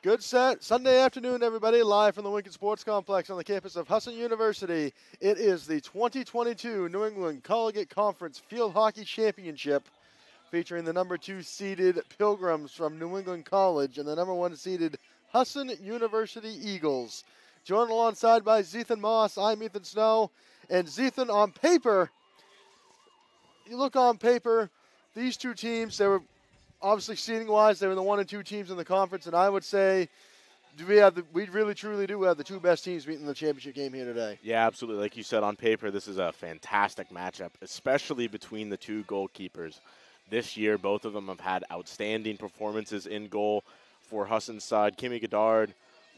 Good set. Sunday afternoon, everybody, live from the Lincoln Sports Complex on the campus of Husson University. It is the 2022 New England Collegiate Conference Field Hockey Championship featuring the number 2 seeded Pilgrims from New England College and the number 1 seeded Husson University Eagles. Joined alongside by Zethan Moss, I'm Ethan Snow. And Zethan, on paper, you look on paper, these two teams, they were obviously seeding-wise, they were the 1 and 2 teams in the conference, and I would say we really truly do have the 2 best teams meeting in the championship game here today. Yeah, absolutely. Like you said, on paper, this is a fantastic matchup, especially between the 2 goalkeepers. This year, both of them have had outstanding performances in goal. For Husson's side, Kimmy Goddard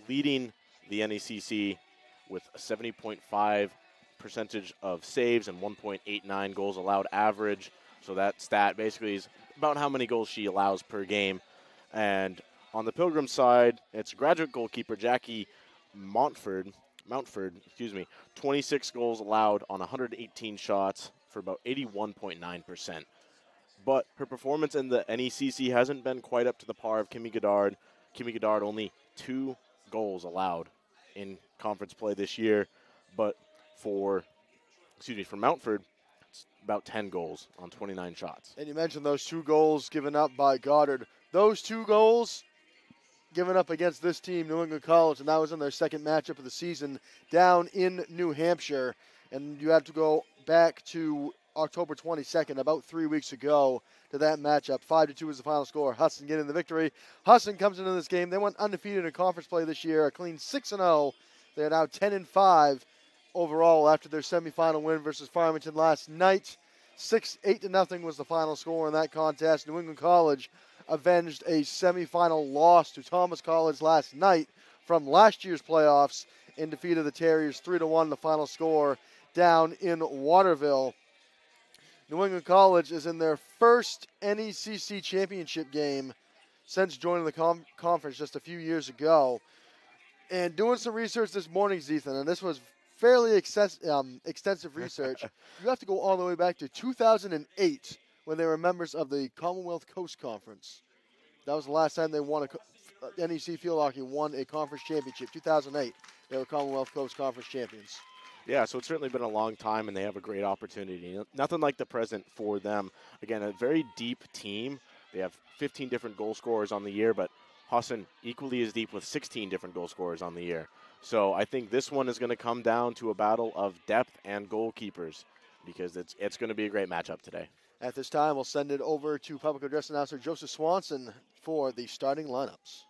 leading the NECC with a 70.5 percentage of saves and 1.89 goals allowed average. So that stat basically is about how many goals she allows per game. And on the Pilgrim side, it's graduate goalkeeper Jackie Mountford, 26 goals allowed on 118 shots for about 81.9%. But her performance in the NECC hasn't been quite up to the par of Kimmy Goddard. Kimmy Goddard only 2 goals allowed in conference play this year, but for Mountford, it's about 10 goals on 29 shots. And you mentioned those 2 goals given up by Goddard. Those 2 goals given up against this team, New England College, and that was in their second matchup of the season down in New Hampshire. And you have to go back to October 22nd, about 3 weeks ago, to that matchup. 5-2 was the final score. Husson getting the victory. Husson comes into this game. They went undefeated in conference play this year, a clean 6-0. They're now 10-5 overall after their semifinal win versus Farmington last night. 8-0 was the final score in that contest. New England College avenged a semifinal loss to Thomas College last night from last year's playoffs in defeat of the Terriers 3-1, the final score down in Waterville. New England College is in their first NECC championship game since joining the conference just a few years ago. And doing some research this morning, Zethan, and this was fairly extensive research. You have to go all the way back to 2008 when they were members of the Commonwealth Coast Conference. That was the last time they won NEC Field Hockey won a conference championship. 2008, they were Commonwealth Coast Conference champions. Yeah, so it's certainly been a long time, and they have a great opportunity. Nothing like the present for them. Again, a very deep team. They have 15 different goal scorers on the year, but Husson equally as deep with 16 different goal scorers on the year. So I think this one is going to come down to a battle of depth and goalkeepers because it's going to be a great matchup today. At this time, we'll send it over to public address announcer Joseph Swanson for the starting lineups.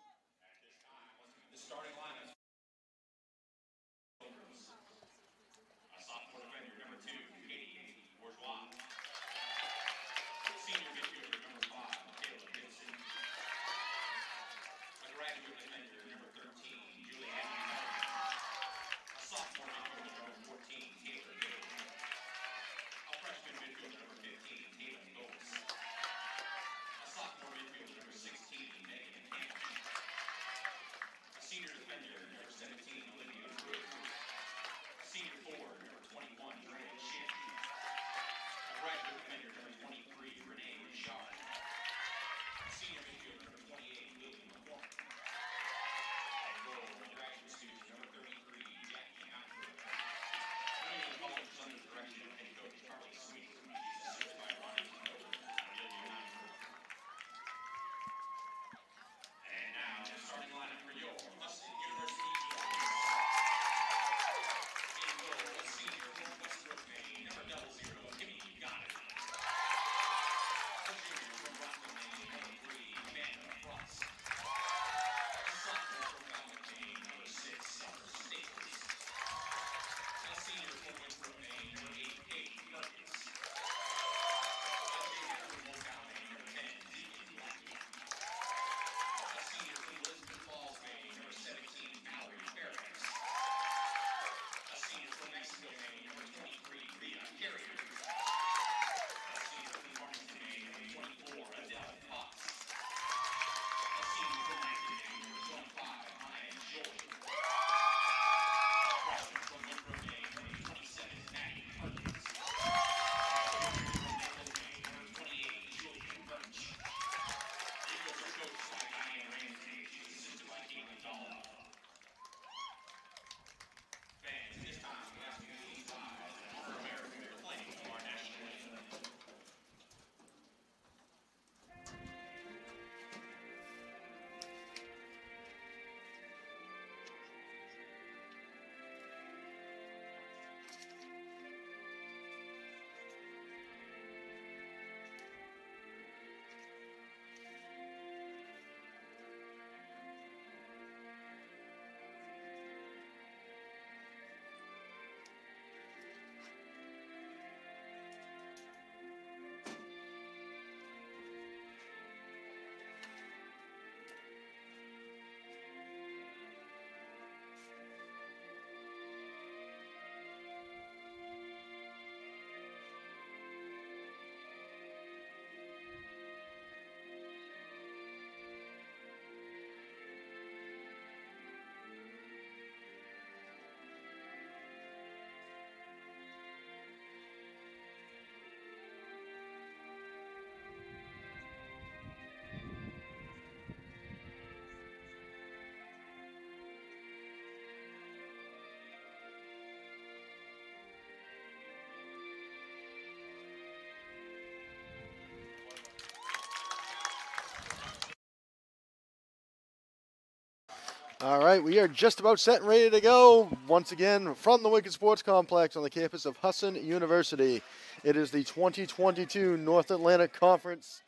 All right, we are just about set and ready to go. Once again, from the Wicked Sports Complex on the campus of Husson University. It is the 2022 North Atlantic Conference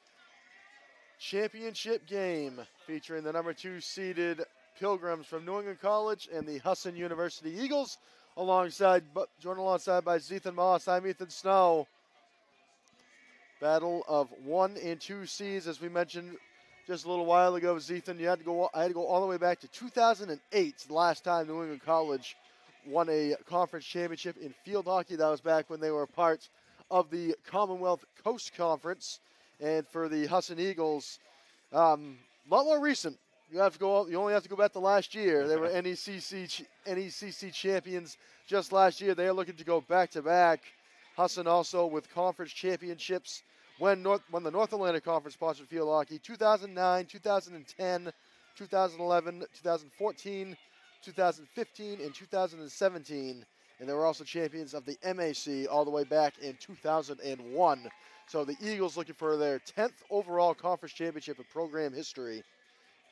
Championship game featuring the number 2 seeded Pilgrims from New England College and the Husson University Eagles, joined alongside by Zethan Moss. I'm Ethan Snow. Battle of 1 and 2 seeds, as we mentioned just a little while ago. Zethan, I had to go all the way back to 2008, the last time New England College won a conference championship in field hockey. That was back when they were part of the Commonwealth Coast Conference. And for the Husson Eagles, a lot more recent. You only have to go back to last year. They were NECC champions just last year. They are looking to go back to back. Husson also with conference championships when the North Atlantic Conference sponsored field hockey 2009, 2010, 2011, 2014, 2015, and 2017. And they were also champions of the MAC all the way back in 2001. So the Eagles looking for their 10th overall conference championship in program history,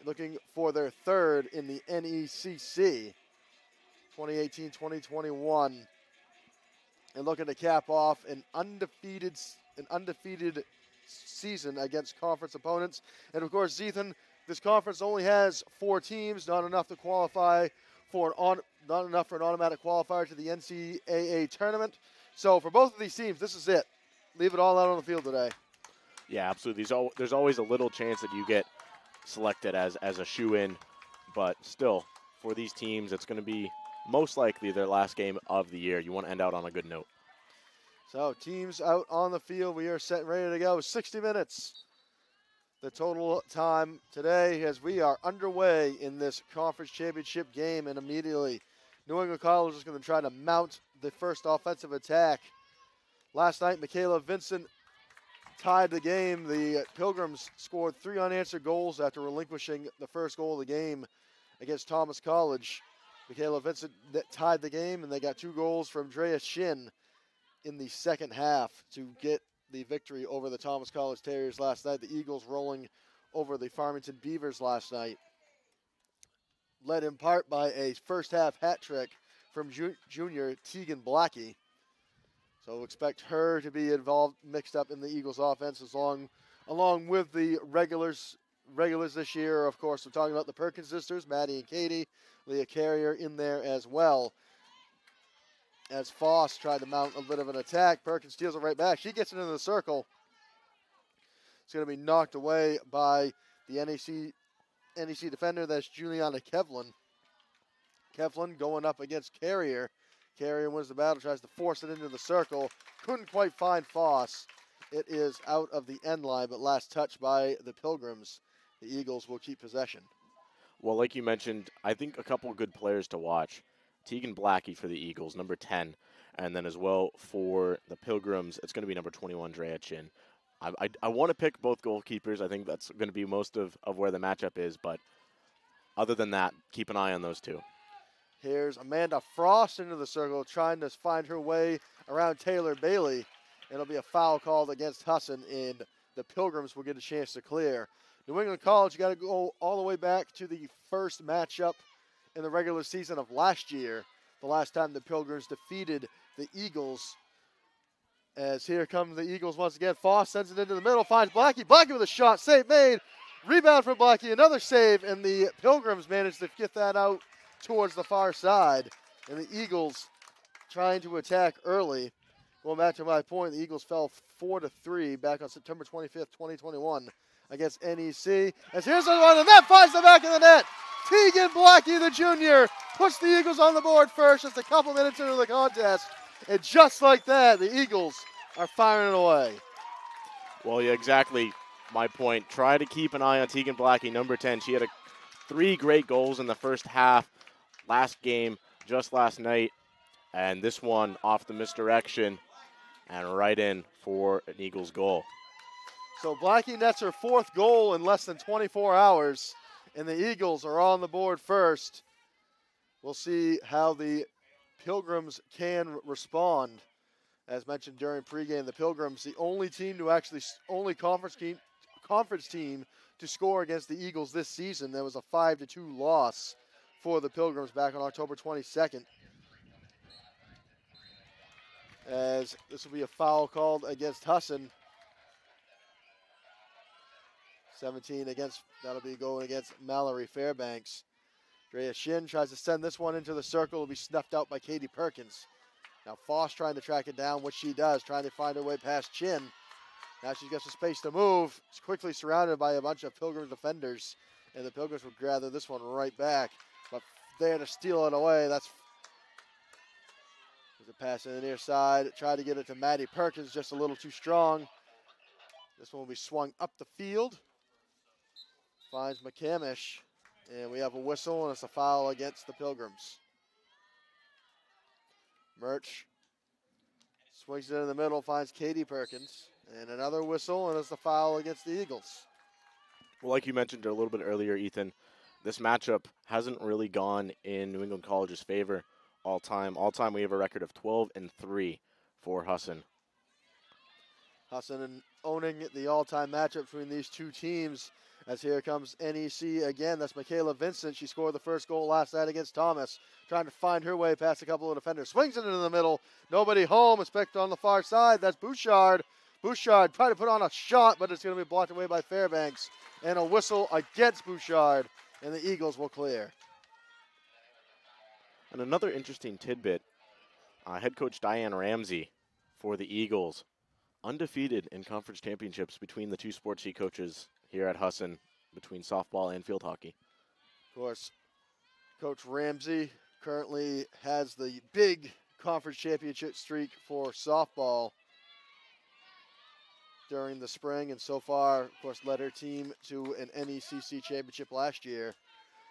looking for their 3rd in the NECC 2018-2021. And looking to cap off an undefeated season against conference opponents. And of course, Zethan, this conference only has 4 teams, not enough for an automatic qualifier to the NCAA tournament. So for both of these teams, this is it. Leave it all out on the field today. Yeah, absolutely. There's always a little chance that you get selected as a shoe-in, but still, for these teams, it's going to be most likely their last game of the year. You want to end out on a good note. So teams out on the field. We are set and ready to go. 60 minutes. The total time today as we are underway in this conference championship game. And immediately, New England College is going to try to mount the first offensive attack. Last night, Michaela Vincent tied the game. The Pilgrims scored 3 unanswered goals after relinquishing the first goal of the game against Thomas College. Michaela Vincent tied the game, and they got 2 goals from Drea Shin in the second half to get the victory over the Thomas College Terriers last night. The Eagles rolling over the Farmington Beavers last night, led in part by a first-half hat trick from junior Tegan Blackie. So expect her to be mixed up in the Eagles' offense along with the regulars this year. Of course, we're talking about the Perkins sisters, Maddie and Katie, Leah Carrier in there as well. As Foss tried to mount a bit of an attack, Perkins steals it right back. She gets it into the circle. It's going to be knocked away by the NEC defender. That's Juliana Kevlin. Kevlin going up against Carrier. Carrier wins the battle, tries to force it into the circle. Couldn't quite find Foss. It is out of the end line, but last touch by the Pilgrims. The Eagles will keep possession. Well, like you mentioned, I think a couple of good players to watch. Tegan Blackie for the Eagles, number 10. And then as well for the Pilgrims, it's going to be number 21, Drea Chin. I want to pick both goalkeepers. I think that's going to be most of where the matchup is. But other than that, keep an eye on those 2. Here's Amanda Frost into the circle, trying to find her way around Taylor Bailey. It'll be a foul called against Husson, and the Pilgrims will get a chance to clear. New England College, you got to go all the way back to the first matchup in the regular season of last year, the last time the Pilgrims defeated the Eagles. As here come the Eagles once again. Foss sends it into the middle, finds Blackie. Blackie with a shot, save made. Rebound from Blackie, another save, and the Pilgrims managed to get that out towards the far side. And the Eagles trying to attack early. Going back to my point, the Eagles fell 4-3 back on September 25th, 2021 against NEC. As here's the one, and that finds the back of the net. Tegan Blackie, the junior, puts the Eagles on the board first just a couple minutes into the contest. And just like that, the Eagles are firing it away. Well, yeah, exactly my point. Try to keep an eye on Tegan Blackie, number 10. She had 3 great goals in the first half last game, just last night. And this one off the misdirection and right in for an Eagles goal. So Blackie nets her 4th goal in less than 24 hours. And the Eagles are on the board first. We'll see how the Pilgrims can respond. As mentioned during pregame, the Pilgrims, the only conference team to score against the Eagles this season. There was a 5-2 loss for the Pilgrims back on October 22nd. As this will be a foul called against Husson. 17 against, that'll be going against Mallory Fairbanks. Drea Shin tries to send this one into the circle. It'll be snuffed out by Katie Perkins. Now Foss trying to track it down, which she does, trying to find her way past Chin. Now she's got some space to move. She's quickly surrounded by a bunch of Pilgrim defenders, and the Pilgrims will gather this one right back. But there to steal it away. That's a pass in the near side. Try to get it to Maddie Perkins, just a little too strong. This one will be swung up the field. Finds McCamish, and we have a whistle, and it's a foul against the Pilgrims. Murch swings it in the middle, finds Katie Perkins, and another whistle, and it's a foul against the Eagles. Well, like you mentioned a little bit earlier, Ethan, this matchup hasn't really gone in New England College's favor all time. All time, we have a record of 12-3 for Husson. Husson owning the all-time matchup between these two teams. As here comes NEC again. That's Michaela Vincent. She scored the first goal last night against Thomas. Trying to find her way past a couple of defenders. Swings it into the middle. Nobody home. It's picked on the far side. That's Bouchard. Bouchard trying to put on a shot, but it's going to be blocked away by Fairbanks. And a whistle against Bouchard. And the Eagles will clear. And another interesting tidbit. Head coach Diane Ramsey for the Eagles. Undefeated in conference championships between the two sports she coaches here at Husson, between softball and field hockey. Of course, Coach Ramsey currently has the big conference championship streak for softball during the spring, and so far, of course, led her team to an NECC championship last year.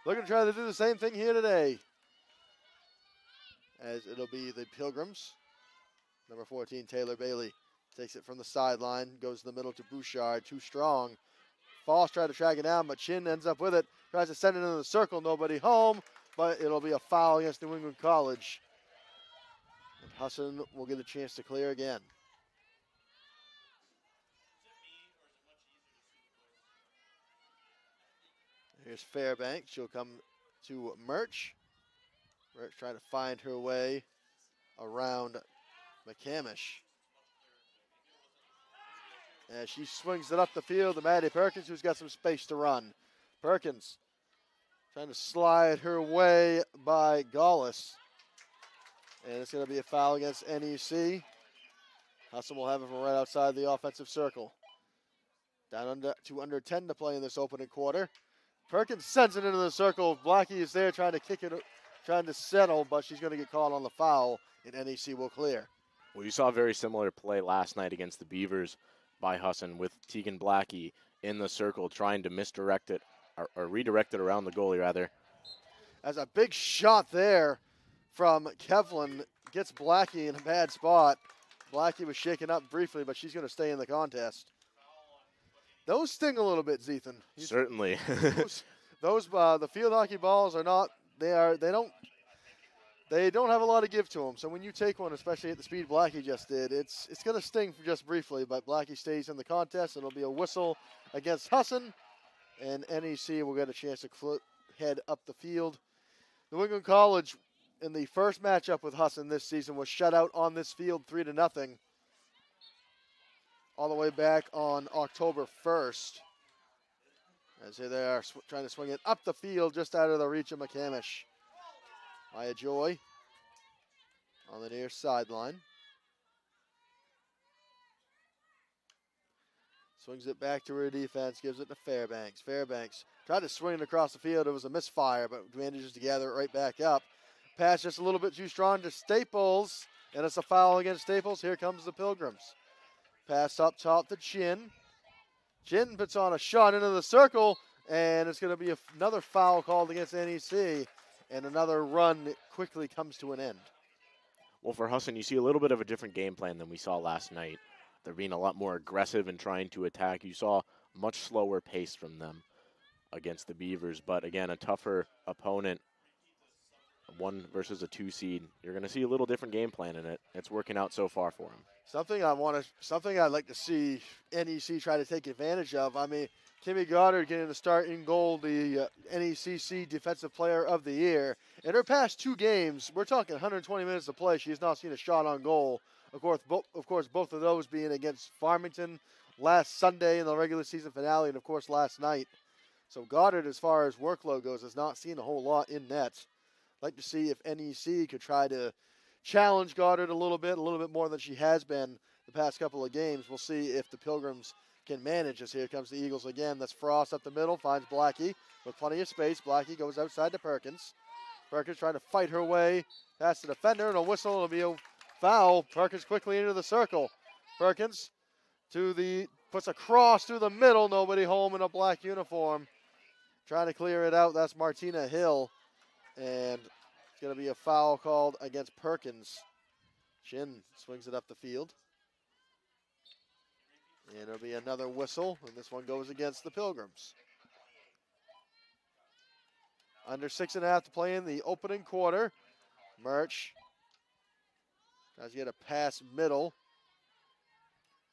Looking to try to do the same thing here today, as it'll be the Pilgrims. Number 14, Taylor Bailey, takes it from the sideline, goes to the middle to Bouchard, too strong. Foss tried to track it down, but Chin ends up with it. Tries to send it into the circle, nobody home, but it'll be a foul against New England College. And Husson will get a chance to clear again. Here's Fairbanks. She'll come to Murch. Murch trying to find her way around McCamish. As she swings it up the field to Maddie Perkins, who's got some space to run. Perkins trying to slide her way by Gaulis. And it's going to be a foul against NEC. Husson will have it from right outside the offensive circle. Down to under 10 to play in this opening quarter. Perkins sends it into the circle. Blackie is there trying to kick it, trying to settle, but she's going to get caught on the foul, and NEC will clear. Well, you saw a very similar play last night against the Beavers by Husson with Tegan Blackie in the circle trying to misdirect it, or redirect it around the goalie, rather. As a big shot there from Kevlin gets Blackie in a bad spot. Blackie was shaken up briefly, but she's going to stay in the contest. Those sting a little bit, Zethan. Certainly. The field hockey balls are not, they don't have a lot of give to them. So when you take one, especially at the speed Blackie just did, it's going to sting for just briefly, but Blackie stays in the contest. It'll be a whistle against Husson, and NEC will get a chance to head up the field. New England College, in the first matchup with Husson this season, was shut out on this field 3-0, all the way back on October 1st. As they are trying to swing it up the field just out of the reach of McCamish. Maya Joy on the near sideline. Swings it back to her defense, gives it to Fairbanks. Fairbanks tried to swing it across the field. It was a misfire, but manages to gather it right back up. Pass just a little bit too strong to Staples, and it's a foul against Staples. Here comes the Pilgrims. Pass up top to Chin. Chin puts on a shot into the circle, and it's going to be another foul called against NEC. And another run quickly comes to an end. Well, for Husson, you see a little bit of a different game plan than we saw last night. They're being a lot more aggressive and trying to attack. You saw much slower pace from them against the Beavers. But again, a tougher opponent, 1 versus a 2 seed. You're going to see a little different game plan in it. It's working out so far for them. Something I'd like to see NEC try to take advantage of. I mean, Kimmy Goddard getting the start in goal, the NECC Defensive Player of the Year. In her past 2 games, we're talking 120 minutes to play, she has not seen a shot on goal. Of course, both of those being against Farmington last Sunday in the regular season finale, and of course last night. So Goddard, as far as workload goes, has not seen a whole lot in net. I'd like to see if NEC could try to challenge Goddard a little bit more than she has been the past couple of games. We'll see if the Pilgrims can manage as here comes the Eagles again. That's Frost up the middle, finds Blackie with plenty of space. Blackie goes outside to Perkins. Perkins trying to fight her way past the defender, and a whistle. It'll be a foul. Perkins quickly into the circle. Perkins puts a cross through the middle. Nobody home in a black uniform. Trying to clear it out. That's Martina Hill. And it's going to be a foul called against Perkins. Chin swings it up the field. And it'll be another whistle, and this one goes against the Pilgrims. Under 6.5 to play in the opening quarter. Murch tries to get a pass middle.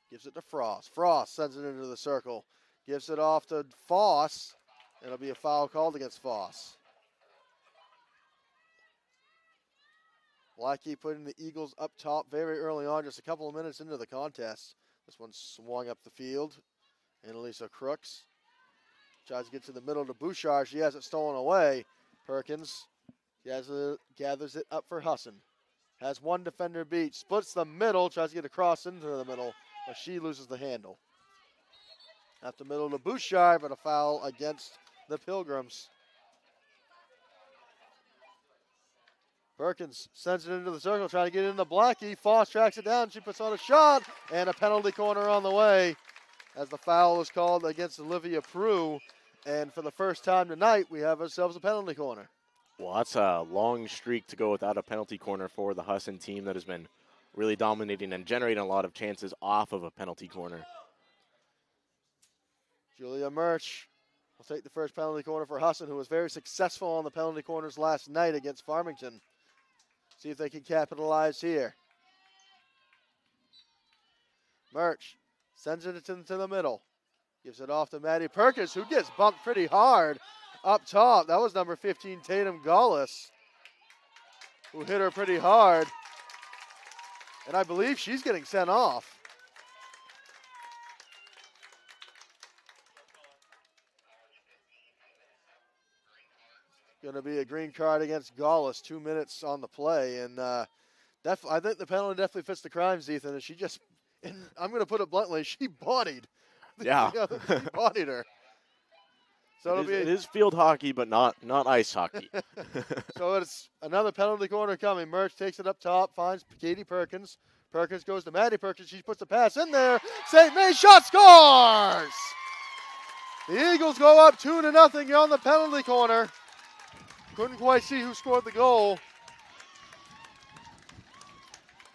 Gives it to Frost. Frost sends it into the circle. Gives it off to Foss. It'll be a foul called against Foss. Blackie putting the Eagles up top very early on, just a couple of minutes into the contest. This one swung up the field. Annalisa Crooks tries to get to the middle to Bouchard. She has it stolen away. Perkins gathers it up for Husson. Has one defender beat. Splits the middle. Tries to get across into the middle, but she loses the handle. At the middle to Bouchard, but a foul against the Pilgrims. Perkins sends it into the circle, trying to get it into Blackie. Foss tracks it down. She puts on a shot, and a penalty corner on the way as the foul is called against Olivia Prue. And for the first time tonight, we have ourselves a penalty corner. Well, that's a long streak to go without a penalty corner for the Husson team that has been really dominating and generating a lot of chances off of a penalty corner. Julia Murch will take the first penalty corner for Husson, who was very successful on the penalty corners last night against Farmington. See if they can capitalize here. Murch sends it into the middle. Gives it off to Maddie Perkins, who gets bumped pretty hard up top. That was number 15, Tatum Gaulis, who hit her pretty hard. And I believe she's getting sent off. Going to be a green card against Gaulis, 2 minutes on the play. And I think the penalty definitely fits the crime, Ethan. And she just, and I'm going to put it bluntly, she bodied. Yeah. She bodied her. So it is field hockey, but not ice hockey. So it's another penalty corner coming. Murch takes it up top, finds Katie Perkins. Perkins goes to Maddie Perkins. She puts the pass in there. St. Maine shot scores! The Eagles go up 2-0 on the penalty corner. Couldn't quite see who scored the goal.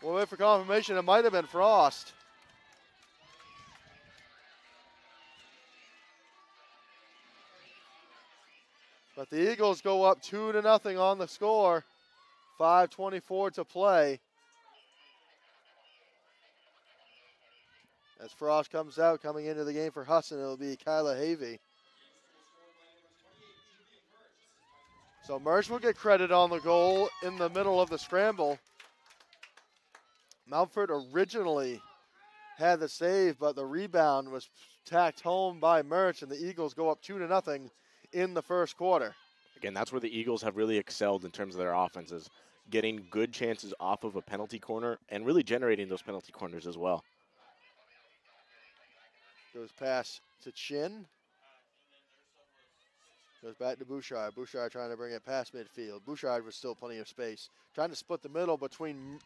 We'll wait for confirmation. It might have been Frost. But the Eagles go up 2-0 on the score. 5:24 to play. As Frost comes out, coming into the game for Husson, it'll be Kyla Havey. So Murch will get credit on the goal in the middle of the scramble. Mountford originally had the save, but the rebound was tacked home by Murch, and the Eagles go up 2-0 in the first quarter. Again, that's where the Eagles have really excelled in terms of their offenses, getting good chances off of a penalty corner and really generating those penalty corners as well. Goes pass to Chin. Goes back to Bouchard. Bouchard trying to bring it past midfield. Bouchard with still plenty of space. Trying to split the middle between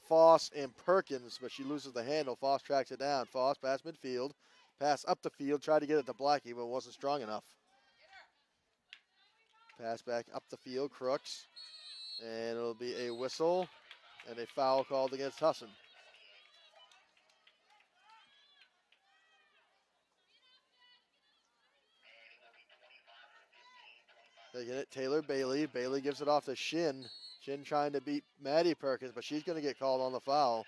Foss and Perkins, but she loses the handle. Foss tracks it down. Foss past midfield. Pass up the field. Tried to get it to Blackie, but wasn't strong enough. Pass back up the field. Crooks. And it'll be a whistle and a foul called against Husson. Taking it, Taylor Bailey. Bailey gives it off to Shin. Shin trying to beat Maddie Perkins, but she's going to get called on the foul.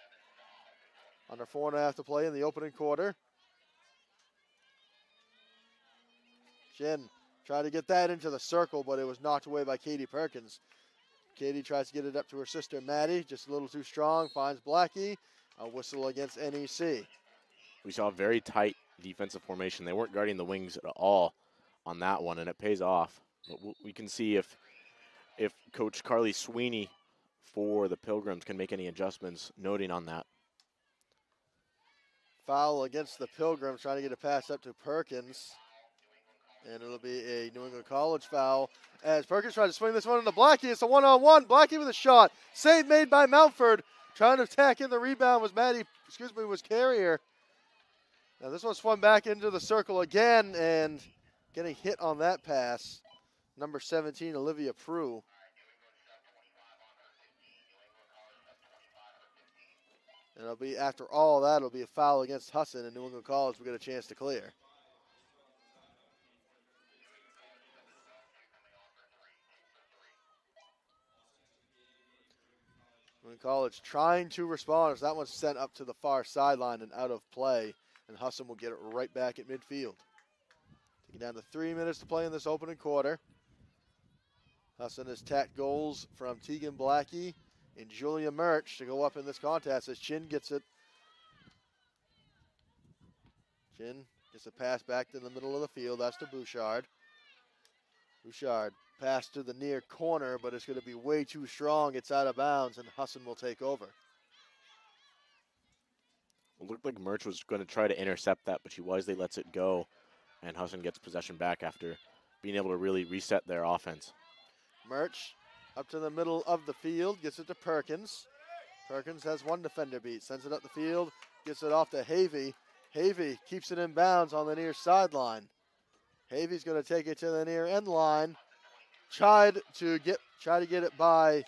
Under 4.5 to play in the opening quarter. Chin tried to get that into the circle, but it was knocked away by Katie Perkins. Katie tries to get it up to her sister Maddie, just a little too strong, finds Blackie. A whistle against NEC. We saw a very tight defensive formation. They weren't guarding the wings at all on that one, and it pays off. But we can see if Coach Carly Sweeney for the Pilgrims can make any adjustments, noting on that. Foul against the Pilgrims, trying to get a pass up to Perkins. And it'll be a New England College foul as Perkins tries to swing this one into Blackie. It's a one-on-one. Blackie with a shot. Save made by Mountford. Trying to attack in the rebound was was Carrier. Now this one swung back into the circle again and getting hit on that pass. Number 17, Olivia Prue. And it'll be, after all that, it'll be a foul against Husson, and New England College will get a chance to clear. College trying to respond as that one's sent up to the far sideline and out of play, and Husson will get it right back at midfield. Taking down to 3 minutes to play in this opening quarter. Husson has tacked goals from Tegan Blackie and Julia Murch to go up in this contest as Chin gets it. Chin gets a pass back to the middle of the field. That's to Bouchard. Bouchard pass to the near corner, but it's going to be way too strong. It's out of bounds, and Husson will take over. It looked like Murch was going to try to intercept that, but she wisely lets it go, and Husson gets possession back after being able to really reset their offense. Murch up to the middle of the field, gets it to Perkins. Perkins has one defender beat, sends it up the field, gets it off to Havey. Havey keeps it in bounds on the near sideline. Havey's going to take it to the near end line. Tried to get it by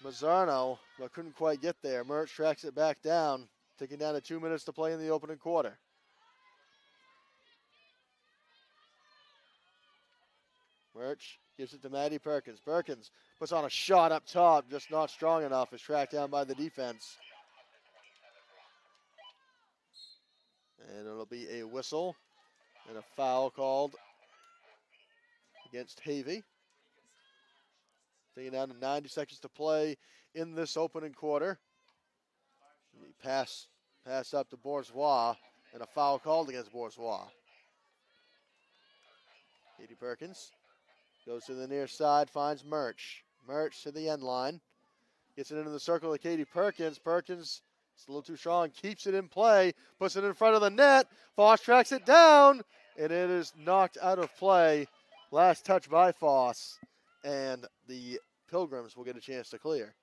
Mazzarno, but couldn't quite get there. Murch tracks it back down, taking down to 2 minutes to play in the opening quarter. Murch gives it to Maddie Perkins. Perkins puts on a shot up top, just not strong enough. Is tracked down by the defense. And it'll be a whistle and a foul called against Havey. Taking down to 90 seconds to play in this opening quarter. Pass up to Bourgeois, and a foul called against Bourgeois. Katie Perkins goes to the near side, finds Murch. Murch to the end line. Gets it into the circle of Katie Perkins. Perkins, it's a little too strong, keeps it in play, puts it in front of the net. Foss tracks it down, and it is knocked out of play. Last touch by Foss, and the Pilgrims will get a chance to clear.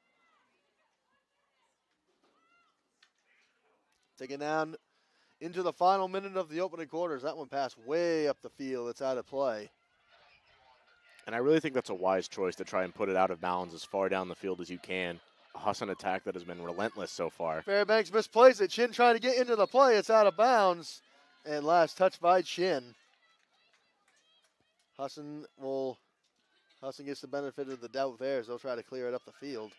Taking down into the final minute of the opening quarters. That one passed way up the field. It's out of play. And I really think that's a wise choice to try and put it out of bounds as far down the field as you can. A Husson attack that has been relentless so far. Fairbanks misplays it. Chin trying to get into the play. It's out of bounds. And last touch by Chin. Husson gets the benefit of the doubt there as they'll try to clear it up the field.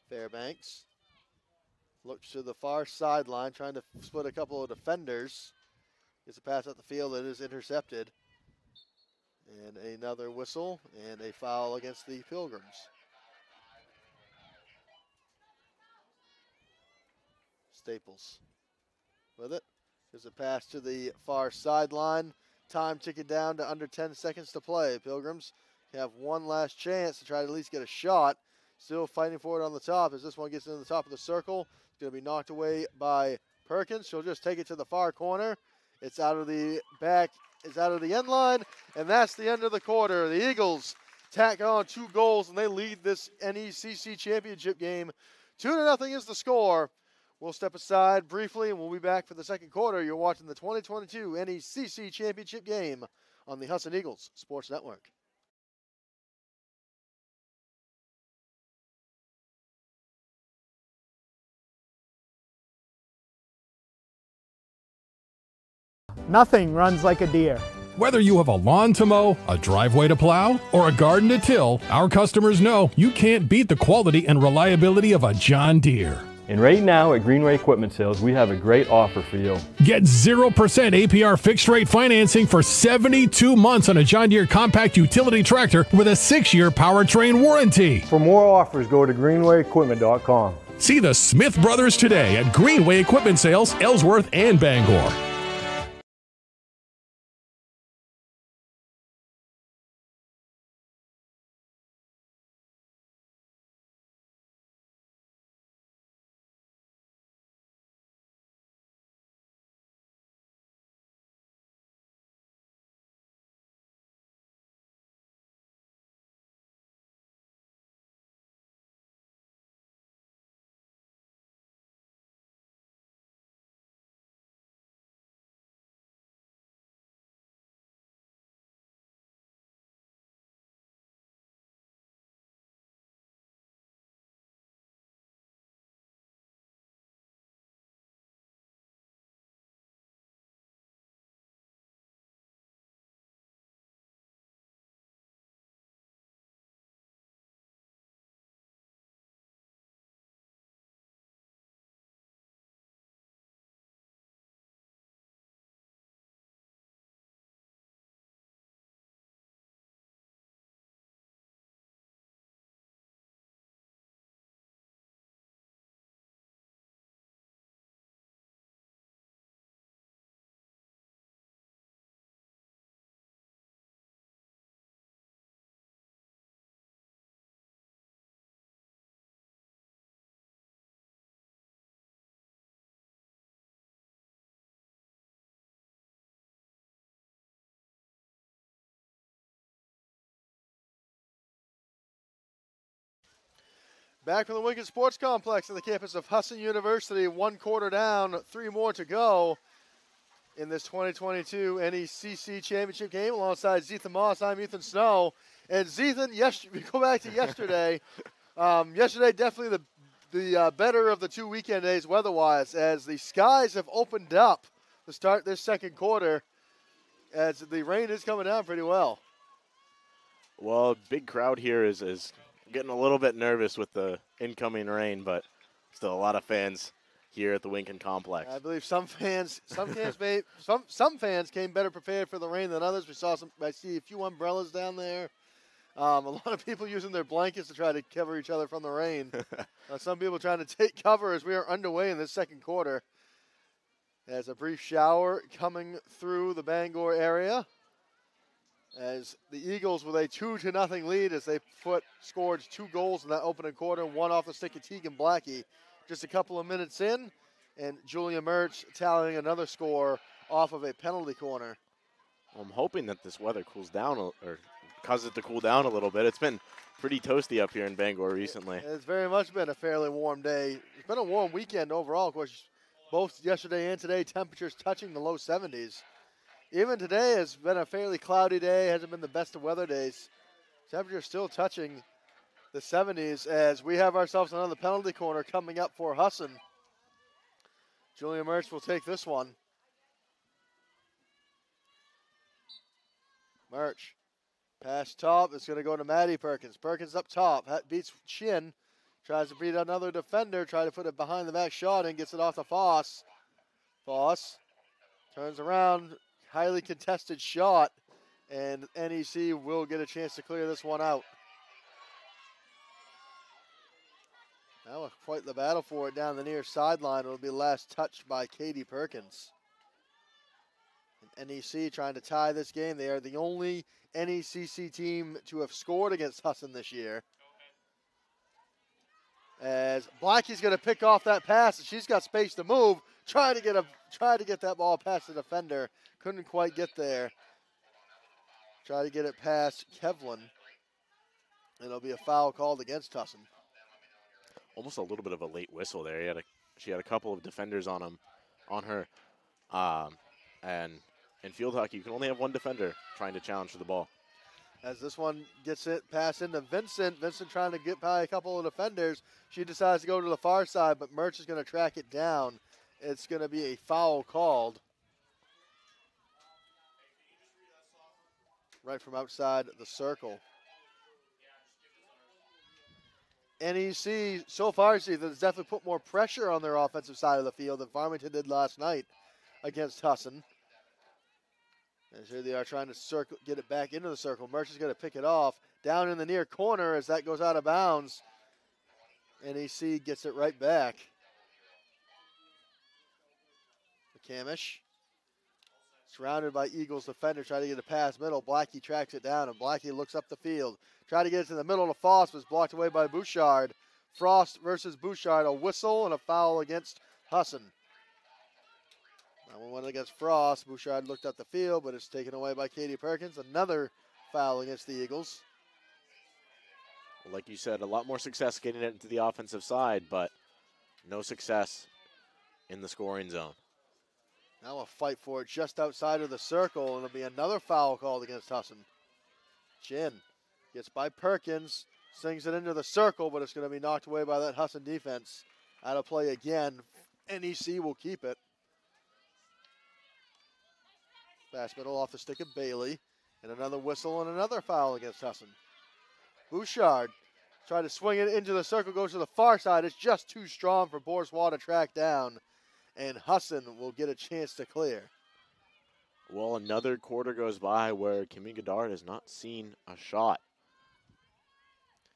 Fairbanks looks to the far sideline, trying to split a couple of defenders. Gets a pass up the field. It is intercepted. And another whistle and a foul against the Pilgrims. Staples with it. There's a pass to the far sideline. Time ticking down to under 10 seconds to play. Pilgrims have one last chance to try to at least get a shot. Still fighting for it on the top as this one gets into the top of the circle. It's going to be knocked away by Perkins. She'll just take it to the far corner. It's out of the back. It's out of the end line. And that's the end of the quarter. The Eagles tack on 2 goals and they lead this NECC championship game. 2-0 is the score. We'll step aside briefly, and we'll be back for the second quarter. You're watching the 2022 NECC Championship game on the Husson Eagles Sports Network. Nothing runs like a deer. Whether you have a lawn to mow, a driveway to plow, or a garden to till, our customers know you can't beat the quality and reliability of a John Deere. And right now at Greenway Equipment Sales, we have a great offer for you. Get 0% APR fixed rate financing for 72 months on a John Deere compact utility tractor with a 6-year powertrain warranty. For more offers, go to greenwayequipment.com. See the Smith brothers today at Greenway Equipment Sales, Ellsworth and Bangor. Back from the Wigan Sports Complex on the campus of Husson University, 1 quarter down, 3 more to go in this 2022 NECC Championship game. Alongside Zethan Moss, I'm Ethan Snow. And Zethan, we go back to yesterday. Yesterday, definitely the better of the 2 weekend days weather-wise, as the skies have opened up to start this second quarter, as the rain is coming down pretty well. Well, big crowd here is getting a little bit nervous with the incoming rain, but still a lot of fans here at the Winkin Complex. I believe some fans came better prepared for the rain than others. I see a few umbrellas down there. A lot of people using their blankets to try to cover each other from the rain. Some people trying to take cover as we are underway in this second quarter. There's a brief shower coming through the Bangor area, as the Eagles with a 2-0 lead as they scored 2 goals in that opening quarter, 1 off the stick of Tegan Blackie. Just a couple of minutes in, and Julia Mertz tallying another score off of a penalty corner. Well, I'm hoping that this weather cools down, or causes it to cool down a little bit. It's been pretty toasty up here in Bangor recently. It's very much been a fairly warm day. It's been a warm weekend overall. Of course, both yesterday and today, temperatures touching the low 70s. Even today has been a fairly cloudy day. Hasn't been the best of weather days. Temperature still touching the 70s as we have ourselves another penalty corner coming up for Husson. Julia Mertz will take this one. Mertz, pass top. It's going to go to Maddie Perkins. Perkins up top. Beats Chin. Tries to beat another defender. Try to put it behind the back shot and gets it off to Foss. Foss turns around. Highly contested shot, and NEC will get a chance to clear this one out. That was quite the battle for it down the near sideline. It will be last touched by Katie Perkins. And NEC trying to tie this game. They are the only NECC team to have scored against Husson this year. As Blackie's going to pick off that pass, and she's got space to move. Try to get that ball past the defender. Couldn't quite get there. Try to get it past Kevlin. And it'll be a foul called against Husson. Almost a little bit of a late whistle there. She had a couple of defenders on her. And in field hockey, you can only have one defender trying to challenge for the ball. As this one gets it passed into Vincent. Vincent trying to get by a couple of defenders. She decides to go to the far side, but Mertz is going to track it down. It's going to be a foul called. Right from outside the circle. NEC, so far, see, has definitely put more pressure on their offensive side of the field than Farmington did last night against Husson. And here they are trying to get it back into the circle. Merchant's going to pick it off down in the near corner as that goes out of bounds. NEC gets it right back. McCamish, surrounded by Eagles defenders, trying to get a pass middle. Blackie tracks it down, and Blackie looks up the field. Try to get it to the middle to Foss, was blocked away by Bouchard. Frost versus Bouchard, a whistle and a foul against Husson. That one went against Frost. Bouchard looked up the field, but it's taken away by Katie Perkins. Another foul against the Eagles. Well, like you said, a lot more success getting it into the offensive side, but no success in the scoring zone. Now a fight for it just outside of the circle, and it'll be another foul called against Husson. Chin gets by Perkins, sings it into the circle, but it's going to be knocked away by that Husson defense. Out of play again. NEC will keep it. Pass middle off the stick of Bailey, and another whistle and another foul against Husson. Bouchard tried to swing it into the circle, goes to the far side. It's just too strong for Bourgeois to track down, and Husson will get a chance to clear. Well, another quarter goes by where Kimmy Goddard has not seen a shot.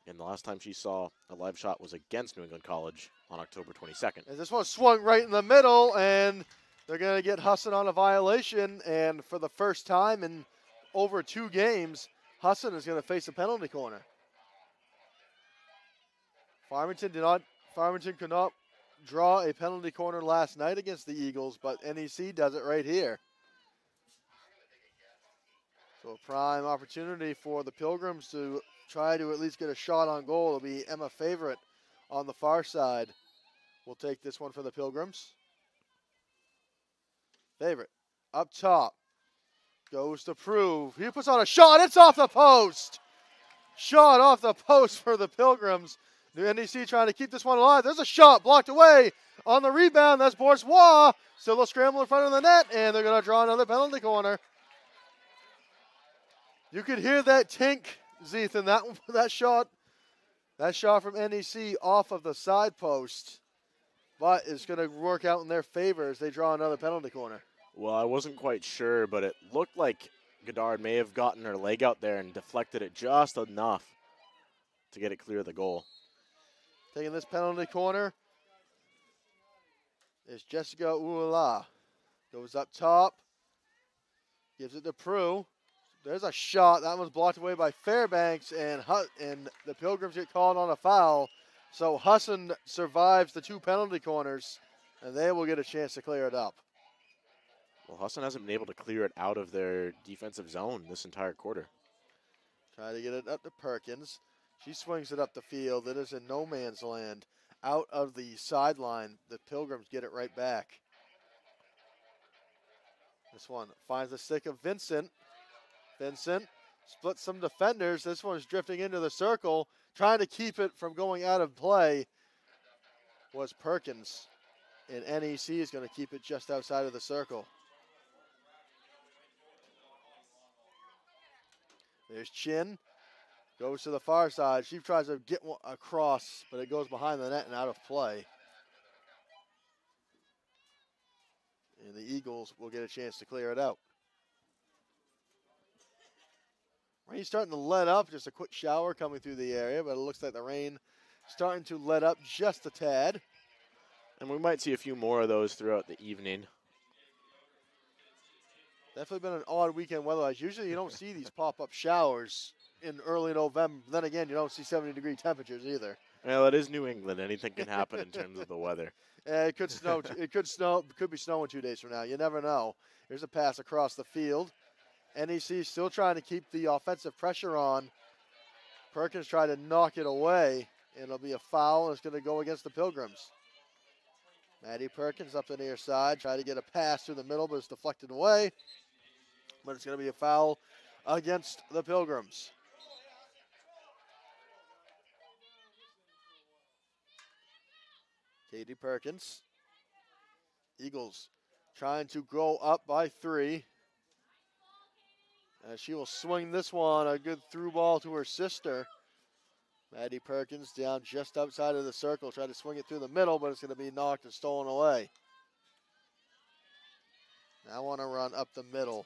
And the last time she saw a live shot was against New England College on October 22nd. And this one swung right in the middle, and they're going to get Husson on a violation. And for the first time in over 2 games, Husson is going to face a penalty corner. Farmington could not draw a penalty corner last night against the Eagles, but NEC does it right here. So a prime opportunity for the Pilgrims to try to at least get a shot on goal. It'll be Emma Favorite on the far side. We'll take this one for the Pilgrims. Favorite up top. Goes to Prove. He puts on a shot. It's off the post. Shot off the post for the Pilgrims. The NEC trying to keep this one alive. There's a shot blocked away on the rebound. That's Bourgeois. Still a scramble in front of the net, and they're going to draw another penalty corner. You could hear that tink, Zethan, that shot from NEC off of the side post, but it's going to work out in their favor as they draw another penalty corner. Well, I wasn't quite sure, but it looked like Goddard may have gotten her leg out there and deflected it just enough to get it clear of the goal. Taking this penalty corner is Jessica Uala. Goes up top, gives it to Prue. There's a shot. That one's blocked away by Fairbanks, and the Pilgrims get called on a foul. So Husson survives the 2 penalty corners, and they will get a chance to clear it up. Well, Husson hasn't been able to clear it out of their defensive zone this entire quarter. Try to get it up to Perkins. She swings it up the field. It is in no man's land. Out of the sideline, the Pilgrims get it right back. This one finds the stick of Vincent. Vincent splits some defenders. This one's drifting into the circle. Trying to keep it from going out of play was Perkins. And NEC is going to keep it just outside of the circle. There's Chin. Goes to the far side. She tries to get one across, but it goes behind the net and out of play. And the Eagles will get a chance to clear it out. Rain's starting to let up. Just a quick shower coming through the area, but it looks like the rain starting to let up just a tad. And we might see a few more of those throughout the evening. Definitely been an odd weekend weather-wise. Usually you don't see these pop-up showers in early November. Then again, you don't see 70-degree temperatures either. Well, it is New England. Anything can happen in terms of the weather. It could snow. It could be snowing 2 days from now. You never know. Here's a pass across the field. NEC still trying to keep the offensive pressure on. Perkins tried to knock it away, and it'll be a foul, and it's going to go against the Pilgrims. Maddie Perkins up the near side, tried to get a pass through the middle, but it's deflected away. But it's going to be a foul against the Pilgrims. Katie Perkins. Eagles trying to go up by 3. She will swing this one, a good through ball to her sister. Maddie Perkins down just outside of the circle. Tried to swing it through the middle, but it's going to be knocked and stolen away. Now on a run up the middle.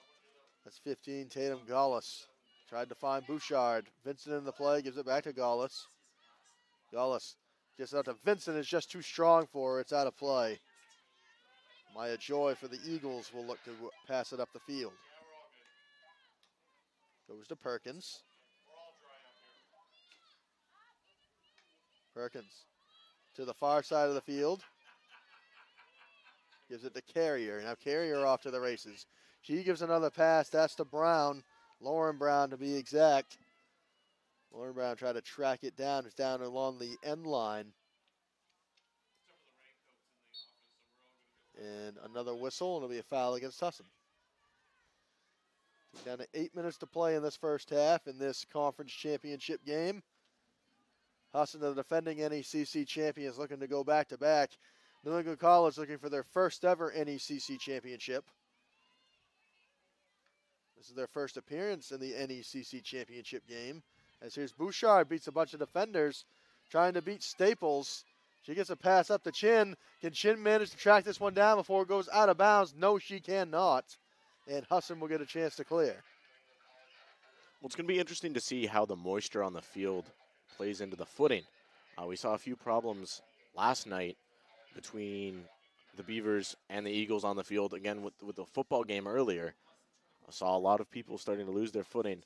That's 15, Tatum Gallus. Tried to find Bouchard. Vincent in the play, gives it back to Gallus. Gallus just out to Vincent, is just too strong for her. It's out of play. Maya Joy for the Eagles will look to pass it up the field. Goes to Perkins. Perkins to the far side of the field. Gives it to Carrier. Now Carrier off to the races. She gives another pass. That's to Brown. Lauren Brown to be exact. Lauren Brown tried to track it down. It's down along the end line. And another whistle, and it'll be a foul against Husson. Down to 8 minutes to play in this first half in this conference championship game. Husson, the defending NECC champions, looking to go back-to-back. New England College looking for their first ever NECC championship. This is their first appearance in the NECC championship game. As here's Bouchard, beats a bunch of defenders, trying to beat Staples. She gets a pass up to Chin. Can Chin manage to track this one down before it goes out of bounds? No, she cannot. And Husson will get a chance to clear. Well, it's going to be interesting to see how the moisture on the field plays into the footing. We saw a few problems last night between the Beavers and the Eagles on the field. Again, with the football game earlier, I saw a lot of people starting to lose their footing.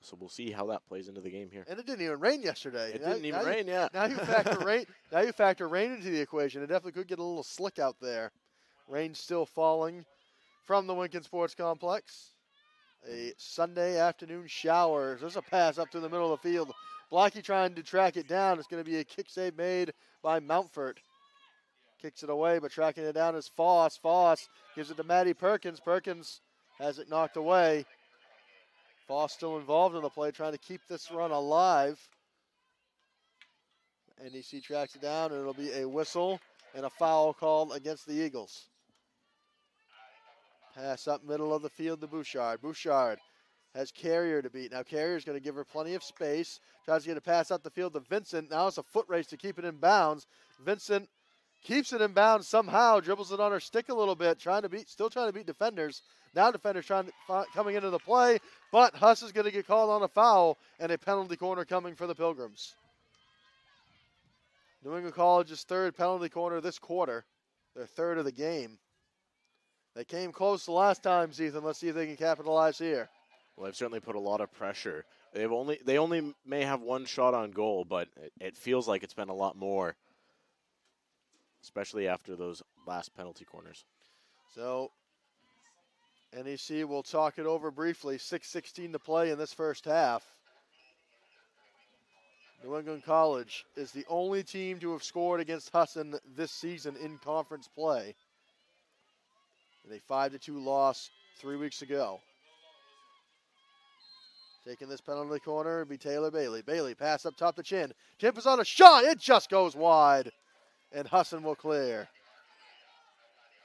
So we'll see how that plays into the game here. And it didn't even rain yesterday. It didn't even rain, yeah. Now you factor rain. Now you factor rain into the equation. It definitely could get a little slick out there. Rain still falling from the Winkin Sports Complex. A Sunday afternoon shower. There's a pass up to the middle of the field. Blocky trying to track it down. It's going to be a kick save made by Mountford. Kicks it away, but tracking it down is Foss. Foss gives it to Maddie Perkins. Perkins has it knocked away. Foss still involved in the play, trying to keep this run alive. NEC tracks it down, and it'll be a whistle and a foul called against the Eagles. Pass up middle of the field to Bouchard. Bouchard has Carrier to beat. Now Carrier's going to give her plenty of space. Tries to get a pass up the field to Vincent. Now it's a foot race to keep it in bounds. Vincent keeps it in bounds somehow, dribbles it on her stick a little bit, still trying to beat defenders. Now defenders coming into the play, but Huss is going to get called on a foul and a penalty corner coming for the Pilgrims. New England College's third penalty corner this quarter, their third of the game. They came close the last time, Ethan. Let's see if they can capitalize here. Well, they've certainly put a lot of pressure. They only may have one shot on goal, but it feels like it's been a lot more, especially after those last penalty corners. So NEC will talk it over briefly. 6:16 to play in this first half. New England College is the only team to have scored against Husson this season in conference play. In a 5-2 loss 3 weeks ago. Taking this penalty corner would be Taylor Bailey. Bailey pass up top to Chin. Chin is on a shot. It just goes wide. And Husson will clear.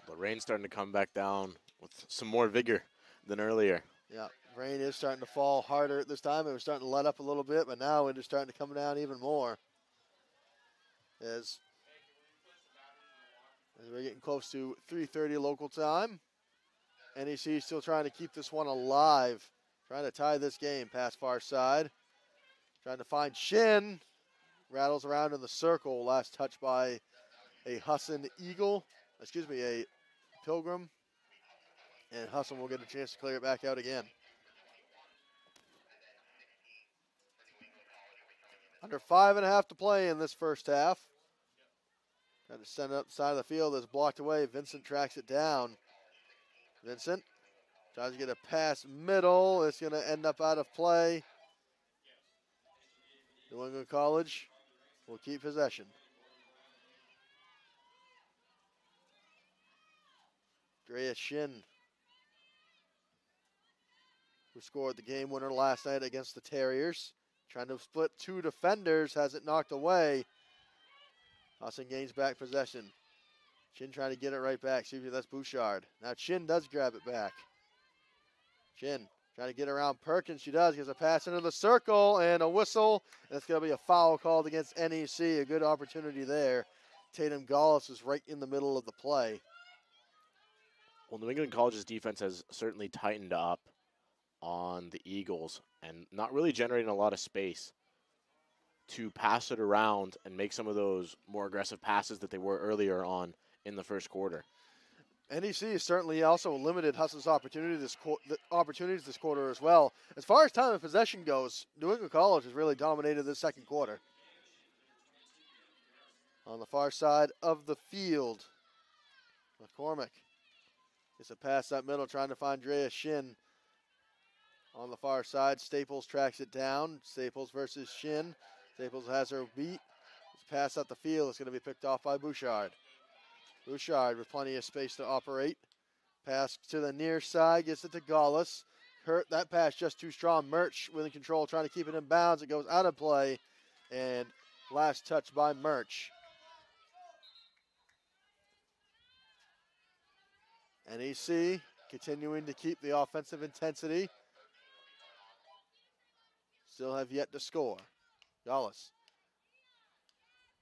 The rain's starting to come back down with some more vigor than earlier. Yeah, rain is starting to fall harder at this time. It was starting to let up a little bit, but now it is starting to come down even more. As we're getting close to 3:30 local time. NEC still trying to keep this one alive. Trying to tie this game. Pass far side. Trying to find Chin. Rattles around in the circle. Last touch by a Husson Eagle. A Pilgrim. And Husson will get a chance to clear it back out again. Under 5.5 to play in this first half. Trying to send it up the side of the field. It's blocked away. Vincent tracks it down. Vincent tries to get a pass middle. It's going to end up out of play. New England College will keep possession. Drea Shin, who scored the game winner last night against the Terriers. Trying to split two defenders, has it knocked away. Husson gains back possession. Chin trying to get it right back. See if that's Bouchard. Now Chin does grab it back. Chin Trying to get around Perkins. She does. Gets a pass into the circle and a whistle. And it's going to be a foul called against NEC. A good opportunity there. Tatum Gallus is right in the middle of the play. Well, New England College's defense has certainly tightened up on the Eagles and not really generating a lot of space to pass it around and make some of those more aggressive passes that they were earlier on in the first quarter. NEC has certainly also limited Husson's opportunities this quarter as well. As far as time of possession goes, New England College has really dominated this second quarter. On the far side of the field, McCormick gets a pass up middle, trying to find Drea Shin. On the far side, Staples tracks it down. Staples versus Shin. Staples has her beat. Pass up the field. It's going to be picked off by Bouchard. Bouchard with plenty of space to operate. Pass to the near side, gets it to Gallus. That pass just too strong. Murch with control, trying to keep it in bounds. It goes out of play, and last touch by Murch. NEC continuing to keep the offensive intensity. Still have yet to score. Gallus.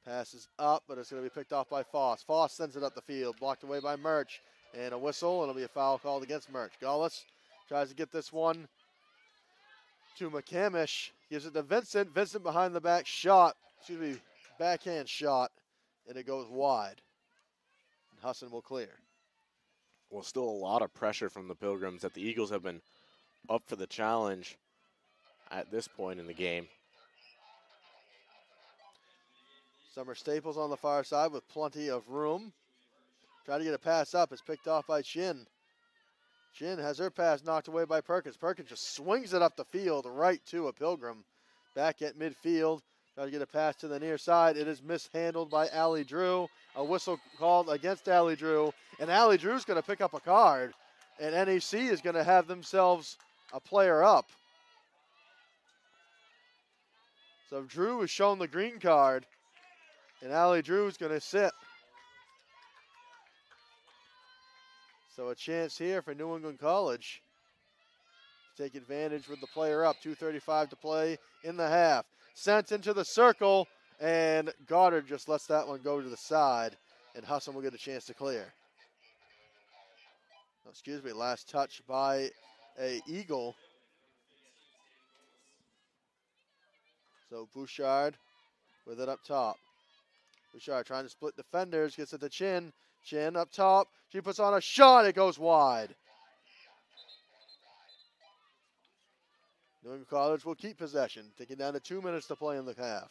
Passes up, but it's going to be picked off by Foss. Foss sends it up the field, blocked away by Murch. And a whistle, and it'll be a foul called against Murch. Gallus tries to get this one to McCamish. Gives it to Vincent. Vincent behind the back shot. Backhand shot. And it goes wide. And Husson will clear. Well, still a lot of pressure from the Pilgrims that the Eagles have been up for the challenge at this point in the game. Summer Staples on the far side with plenty of room. Trying to get a pass up. It's picked off by Chin. Chin has her pass knocked away by Perkins. Perkins just swings it up the field right to a Pilgrim. Back at midfield. Trying to get a pass to the near side. It is mishandled by Allie Drew. A whistle called against Allie Drew. And Allie Drew's going to pick up a card. And NEC is going to have themselves a player up. So Drew is shown the green card. And Allie Drew is going to sit. So a chance here for New England College to take advantage with the player up. 2:35 to play in the half. Sent into the circle, and Goddard just lets that one go to the side, and Husson will get a chance to clear. Oh, excuse me, last touch by a Eagle. So Bouchard with it up top. Bouchard trying to split defenders, gets it to Chin. Chin up top. She puts on a shot. It goes wide. New England College will keep possession. Taking down to 2 minutes to play in the half.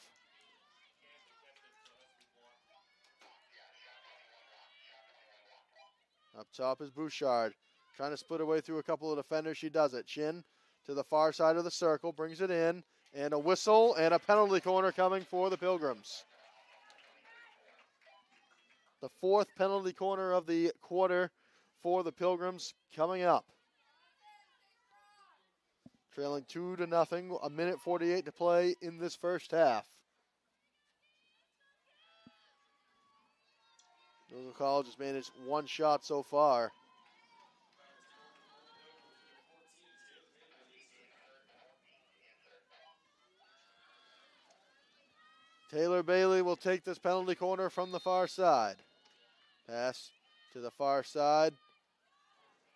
Up top is Bouchard. Trying to split her way through a couple of defenders. She does it. Chin to the far side of the circle. Brings it in. And a whistle and a penalty corner coming for the Pilgrims. The fourth penalty corner of the quarter for the Pilgrims coming up. Trailing 2-0, a minute 48 to play in this first half. New England College has managed one shot so far. Taylor Bailey will take this penalty corner from the far side. Pass to the far side.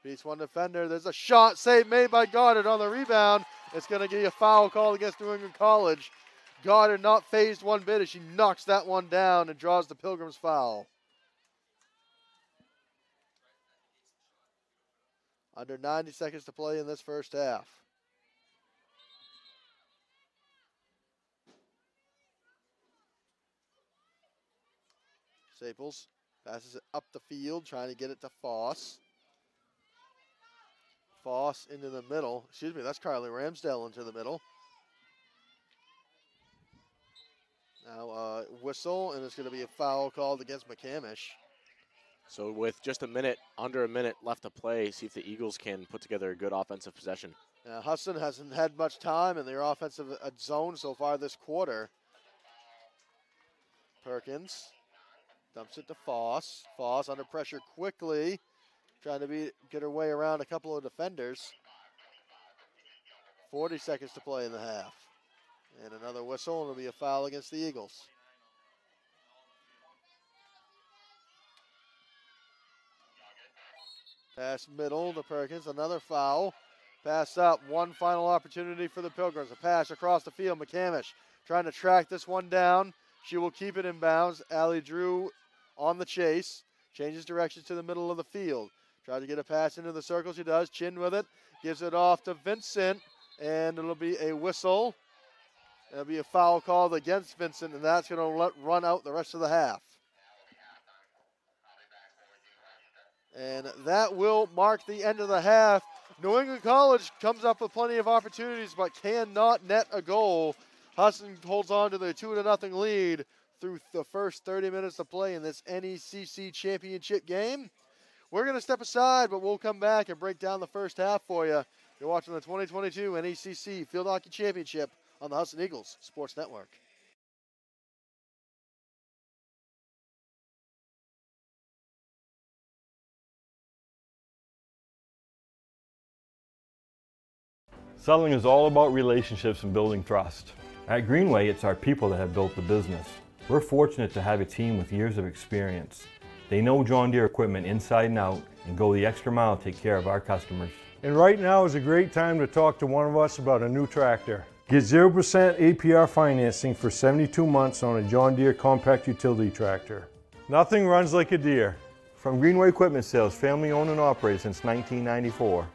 Beats one defender. There's a shot save made by Goddard on the rebound. It's going to give you a foul call against New England College. Goddard not phased one bit as she knocks that one down and draws the Pilgrims foul. Under 90 seconds to play in this first half. Staples passes it up the field, trying to get it to Foss. Foss into the middle. Excuse me, that's Carly Ramsdale into the middle. Now whistle, and it's going to be a foul called against McCamish. So with just under a minute left to play, see if the Eagles can put together a good offensive possession. Husson hasn't had much time in their offensive zone so far this quarter. Perkins dumps it to Foss. Foss under pressure quickly, trying to get her way around a couple of defenders. 40 seconds to play in the half. And another whistle, and it'll be a foul against the Eagles. Pass middle to Perkins, another foul. Pass up, one final opportunity for the Pilgrims. A pass across the field, McCamish trying to track this one down. She will keep it in bounds. Allie Drew on the chase. Changes directions to the middle of the field. Tried to get a pass into the circle. She does. Chin with it. Gives it off to Vincent. And it'll be a whistle. It'll be a foul called against Vincent. And that's going to run out the rest of the half. And that will mark the end of the half. New England College comes up with plenty of opportunities but cannot net a goal. Husson holds on to their 2-0 lead through the first 30 minutes of play in this NECC championship game. We're going to step aside, but we'll come back and break down the first half for you. You're watching the 2022 NECC Field Hockey Championship on the Husson Eagles Sports Network. Selling is all about relationships and building trust. At Greenway, it's our people that have built the business. We're fortunate to have a team with years of experience. They know John Deere equipment inside and out and go the extra mile to take care of our customers. And right now is a great time to talk to one of us about a new tractor. Get 0% APR financing for 72 months on a John Deere compact utility tractor. Nothing runs like a Deere. From Greenway Equipment Sales, family owned and operated since 1994.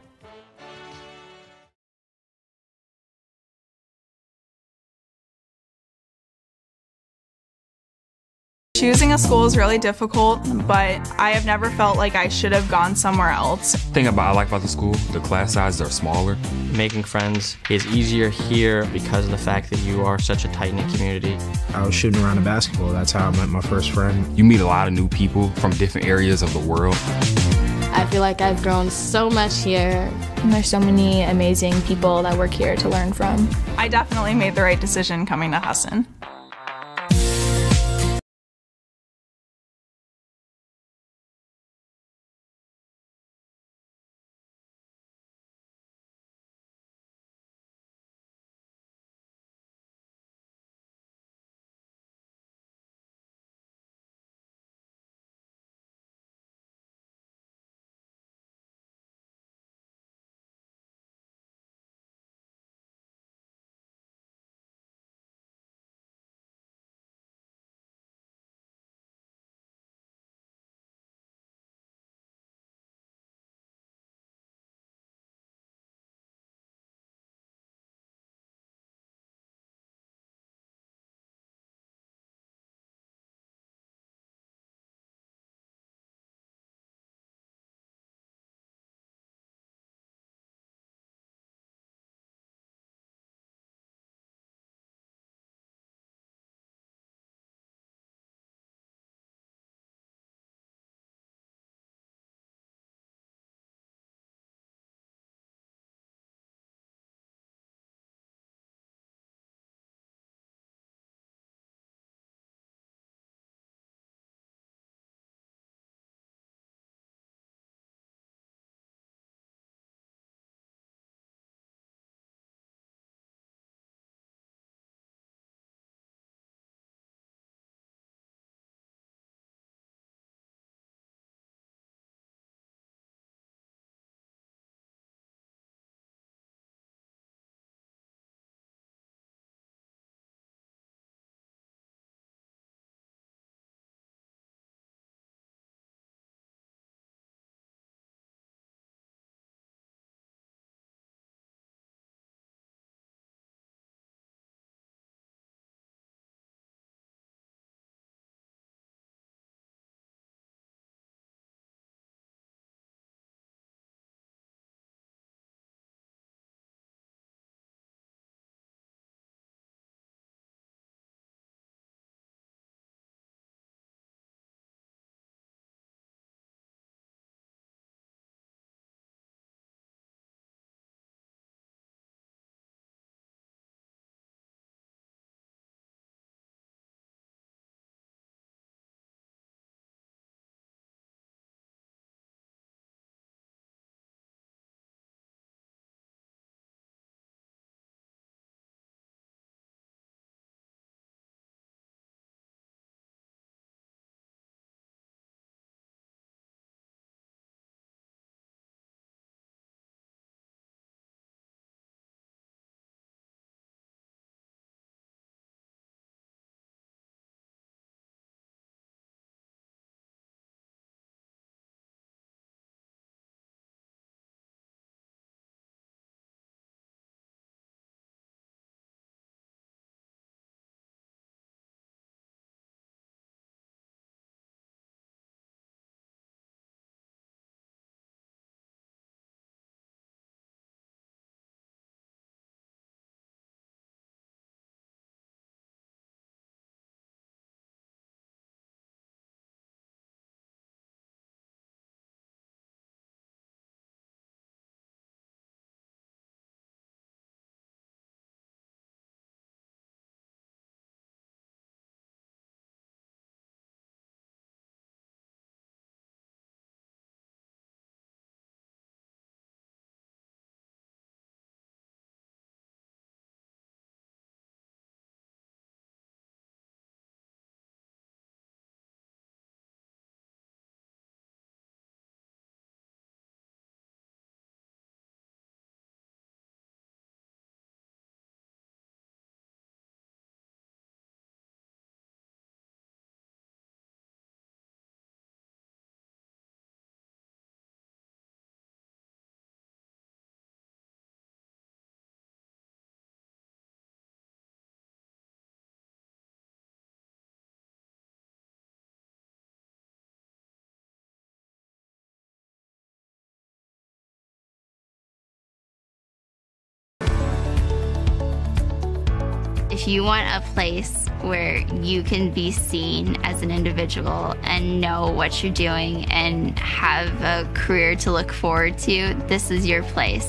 Choosing a school is really difficult, but I have never felt like I should have gone somewhere else. The thing I like about the school, the class sizes are smaller. Making friends is easier here because of the fact that you are such a tight-knit community. I was shooting around a basketball. That's how I met my first friend. You meet a lot of new people from different areas of the world. I feel like I've grown so much here. And there's so many amazing people that work here to learn from. I definitely made the right decision coming to Husson. If you want a place where you can be seen as an individual and know what you're doing and have a career to look forward to, this is your place.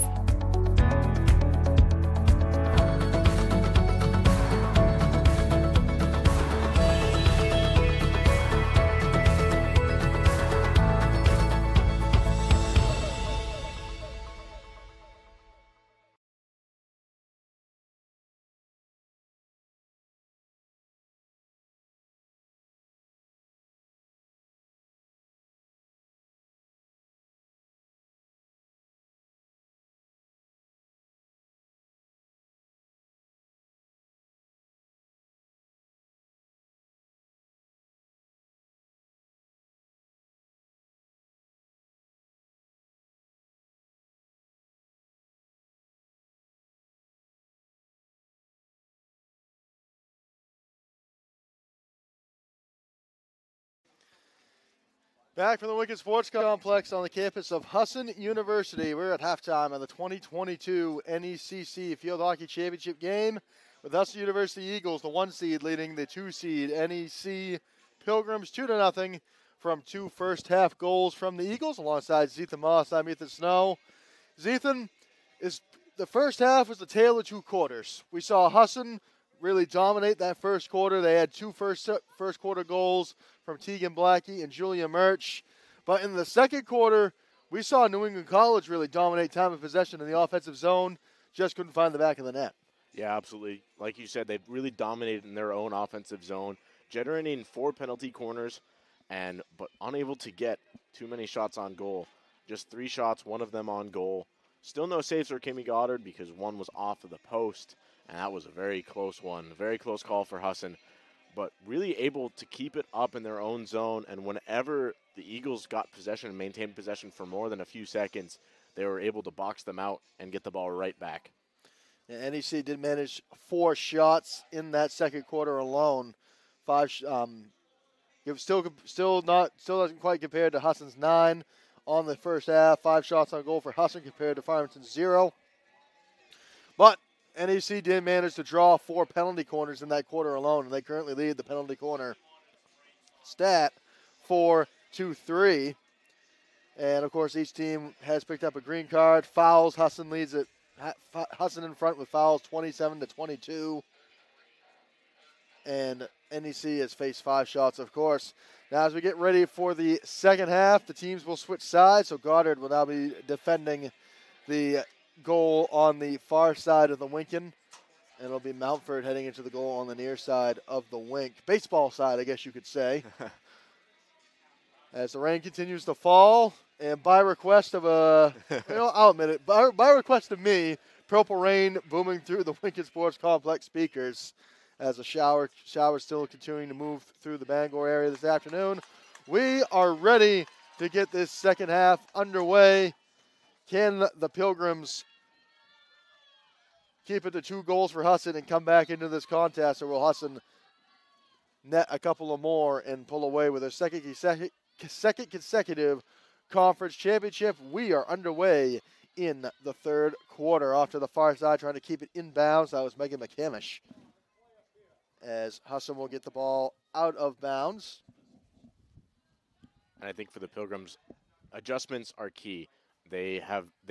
Back from the Wicked Sports Complex on the campus of Husson University. We're at halftime of the 2022 NECC Field Hockey Championship game with Husson University Eagles, the 1 seed, leading the 2 seed NEC Pilgrims 2-0 from 2 first-half goals from the Eagles alongside Zethan Moss. I'm Ethan Snow. Zethan, the first half was the tale of 2 quarters. We saw Husson really dominate that first quarter. They had 2 first quarter goals from Tegan Blackie and Julia Murch. But in the second quarter, we saw New England College really dominate time of possession in the offensive zone. Just couldn't find the back of the net. Yeah, absolutely. Like you said, they've really dominated in their own offensive zone, generating 4 penalty corners, but unable to get too many shots on goal. Just 3 shots, 1 of them on goal. Still no saves for Kimmy Goddard because 1 was off of the post, and that was a very close one. A very close call for Husson, but really able to keep it up in their own zone, and whenever the Eagles got possession and maintained possession for more than a few seconds, they were able to box them out and get the ball right back. Yeah, NEC did manage 4 shots in that second quarter alone. 5, still doesn't quite compare to Husson's 9 on the first half. 5 shots on goal for Husson compared to Farmington's 0. But NEC did manage to draw 4 penalty corners in that quarter alone, and they currently lead the penalty corner stat 4-3. And, of course, each team has picked up a green card. Fouls, Husson leads it. Husson in front with fouls 27-22. And NEC has faced 5 shots, of course. Now, as we get ready for the second half, the teams will switch sides. So Goddard will now be defending the goal on the far side of the Winkin. And it'll be Mountford heading into the goal on the near side of the Wink. Baseball side, I guess you could say. As the rain continues to fall, and by request of I'll admit it, by request of me, Purple Rain booming through the Wicked Sports Complex speakers as a shower still continuing to move through the Bangor area this afternoon. We are ready to get this second half underway. Can the Pilgrims keep it to 2 goals for Husson and come back into this contest, or will Husson net a couple of more and pull away with their second consecutive conference championship? We are underway in the third quarter. Off to the far side, trying to keep it inbounds. That was Megan McCamish. As Husson will get the ball out of bounds. And I think for the Pilgrims, adjustments are key. They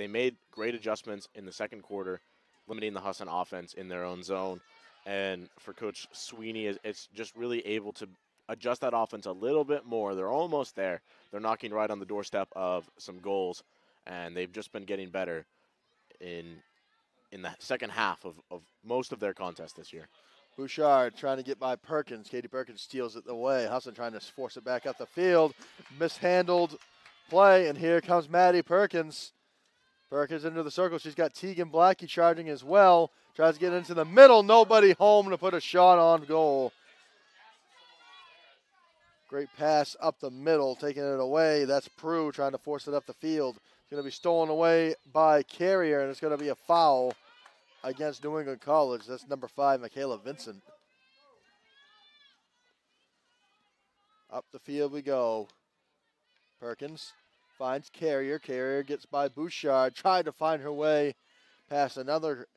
made great adjustments in the second quarter, limiting the Husson offense in their own zone. And for Coach Sweeney, it's just really able to adjust that offense a little bit more. They're almost there. They're knocking right on the doorstep of some goals, and they've just been getting better in the second half of most of their contests this year. Bouchard trying to get by Perkins. Katie Perkins steals it away. Husson trying to force it back up the field. Mishandled play, and here comes Maddie Perkins. Perkins into the circle. She's got Tegan Blackie charging as well. Tries to get into the middle. Nobody home to put a shot on goal. Great pass up the middle, taking it away. That's Prue trying to force it up the field. It's going to be stolen away by Carrier, and it's going to be a foul against New England College. That's number 5, Michaela Vincent. Up the field we go. Perkins finds Carrier. Carrier gets by Bouchard. Tried to find her way past another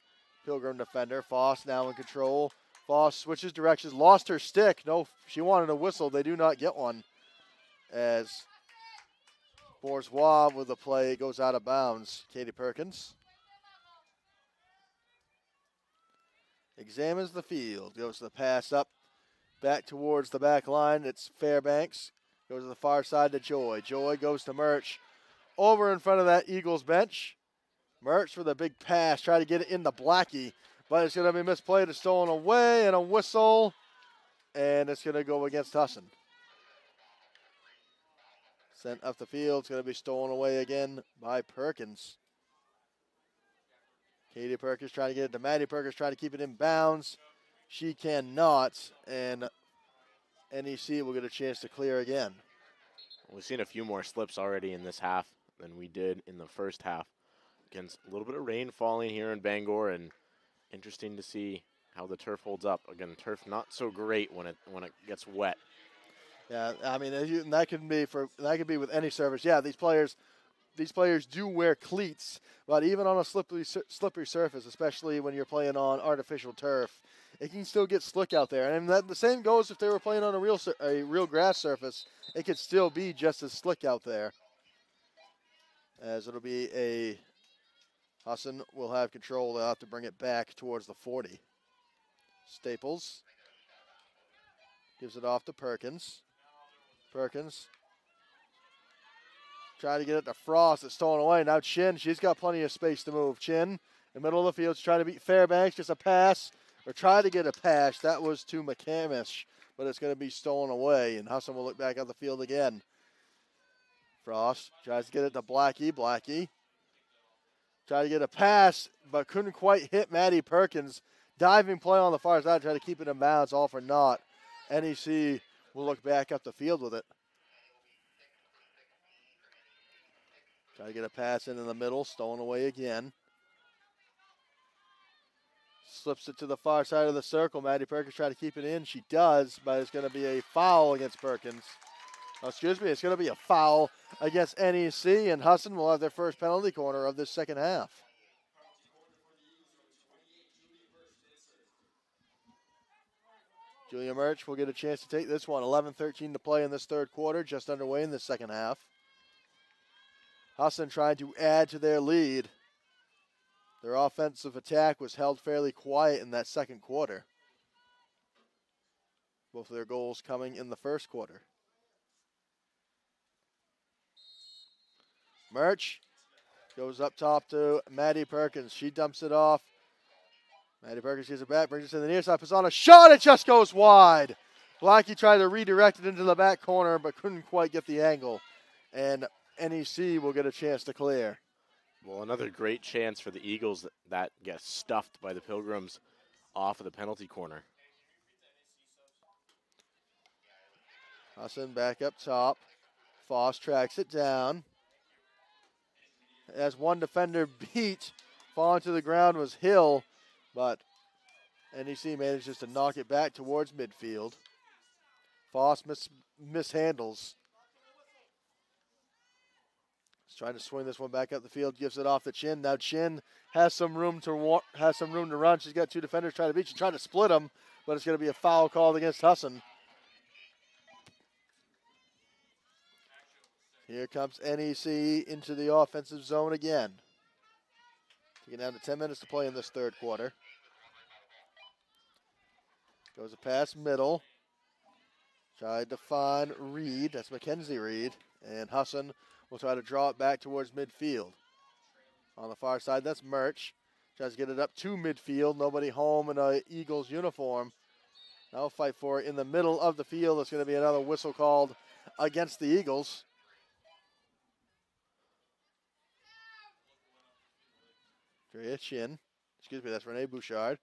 Pilgrim defender. Foss now in control. Foss switches directions, lost her stick. No, she wanted a whistle. They do not get one. As Bourgeois with the play goes out of bounds. Katie Perkins examines the field, goes to the pass up, back towards the back line. It's Fairbanks. Goes to the far side to Joy. Joy goes to Murch. Over in front of that Eagles bench. Murch with a big pass, try to get it into Blackie, but it's going to be misplayed. It's stolen away, and a whistle, and it's going to go against Husson. Sent up the field. It's going to be stolen away again by Perkins. Katie Perkins trying to get it to Maddie Perkins, trying to keep it in bounds. She cannot, and NEC will get a chance to clear again. We've seen a few more slips already in this half than we did in the first half. Against a little bit of rain falling here in Bangor, and interesting to see how the turf holds up. Again, turf not so great when it gets wet. Yeah, I mean, and that could be with any surface. Yeah, these players do wear cleats, but even on a slippery surface, especially when you're playing on artificial turf, it can still get slick out there. And the same goes if they were playing on a real grass surface. It could still be just as slick out there. As it'll be a Husson will have control. They'll have to bring it back towards the 40. Staples gives it off to Perkins. Perkins trying to get it to Frost. It's stolen away. Now Chin, she's got plenty of space to move. Chin in the middle of the field, trying to beat Fairbanks. Just a pass, or try to get a pass. That was to McCamish, but it's going to be stolen away, and Husson will look back on the field again. Frost tries to get it to Blackie. Blackie tried to get a pass, but couldn't quite hit Maddie Perkins. Diving play on the far side, trying to keep it in bounds, all for naught. NEC will look back up the field with it. Try to get a pass in the middle, stolen away again. Slips it to the far side of the circle. Maddie Perkins trying to keep it in. She does, but it's going to be a foul against Perkins. Oh, excuse me, it's going to be a foul against NEC, and Husson will have their first penalty corner of this second half. Julia Murch will get a chance to take this one. 11-13 to play in this third quarter, just underway in the second half. Husson trying to add to their lead. Their offensive attack was held fairly quiet in that second quarter. Both of their goals coming in the first quarter. Murch goes up top to Maddie Perkins. She dumps it off. Maddie Perkins gets it back, brings it to the near side. Puts on a shot. It just goes wide. Blackie tried to redirect it into the back corner, but couldn't quite get the angle. And NEC will get a chance to clear. Well, another great chance for the Eagles that gets stuffed by the Pilgrims off of the penalty corner. Husson back up top. Foss tracks it down. As one defender beat, falling to the ground was Hill, but NEC manages to knock it back towards midfield. Foss mishandles. He's trying to swing this one back up the field, gives it off to Chin. Now Chin has some room to run. She's got two defenders trying to beat. She's trying to split them, but it's going to be a foul called against Husson. Here comes NEC into the offensive zone again. Taking down to 10 minutes to play in this third quarter. Goes a pass middle. Tried to find Reed. That's Mackenzie Reed. And Husson will try to draw it back towards midfield. On the far side, that's Murch. Tries to get it up to midfield. Nobody home in a Eagles uniform. Now we'll fight for it in the middle of the field. It's going to be another whistle called against the Eagles. Drea Chin. Excuse me, that's Renee Bouchard.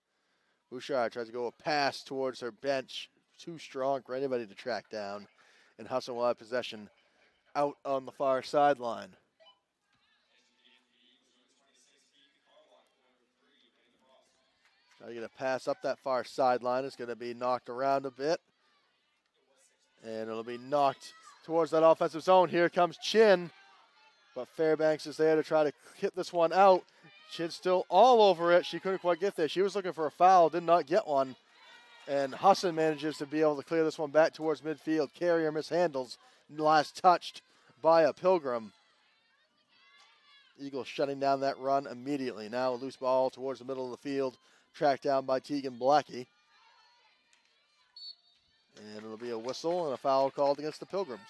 Bouchard tries to go a pass towards her bench. Too strong for anybody to track down. And Husson will have possession out on the far sideline. Try to get a pass up that far sideline. It's going to be knocked around a bit. And it'll be knocked towards that offensive zone. Here comes Chin. But Fairbanks is there to try to hit this one out. Chin's still all over it. She couldn't quite get there. She was looking for a foul, did not get one. And Husson manages to be able to clear this one back towards midfield. Carrier mishandles. Last touched by a Pilgrim. Eagles shutting down that run immediately. Now a loose ball towards the middle of the field. Tracked down by Tegan Blackie. And it'll be a whistle and a foul called against the Pilgrims.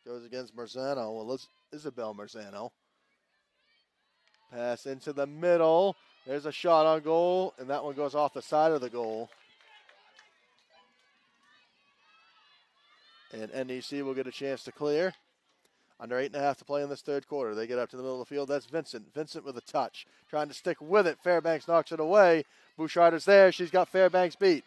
Goes against Marzano. Well, Isabel Marzano. Pass into the middle. There's a shot on goal, and that one goes off the side of the goal. And NEC will get a chance to clear. Under 8.5 to play in this third quarter. They get up to the middle of the field. That's Vincent. Vincent with a touch. Trying to stick with it. Fairbanks knocks it away. Bouchard is there. She's got Fairbanks beat.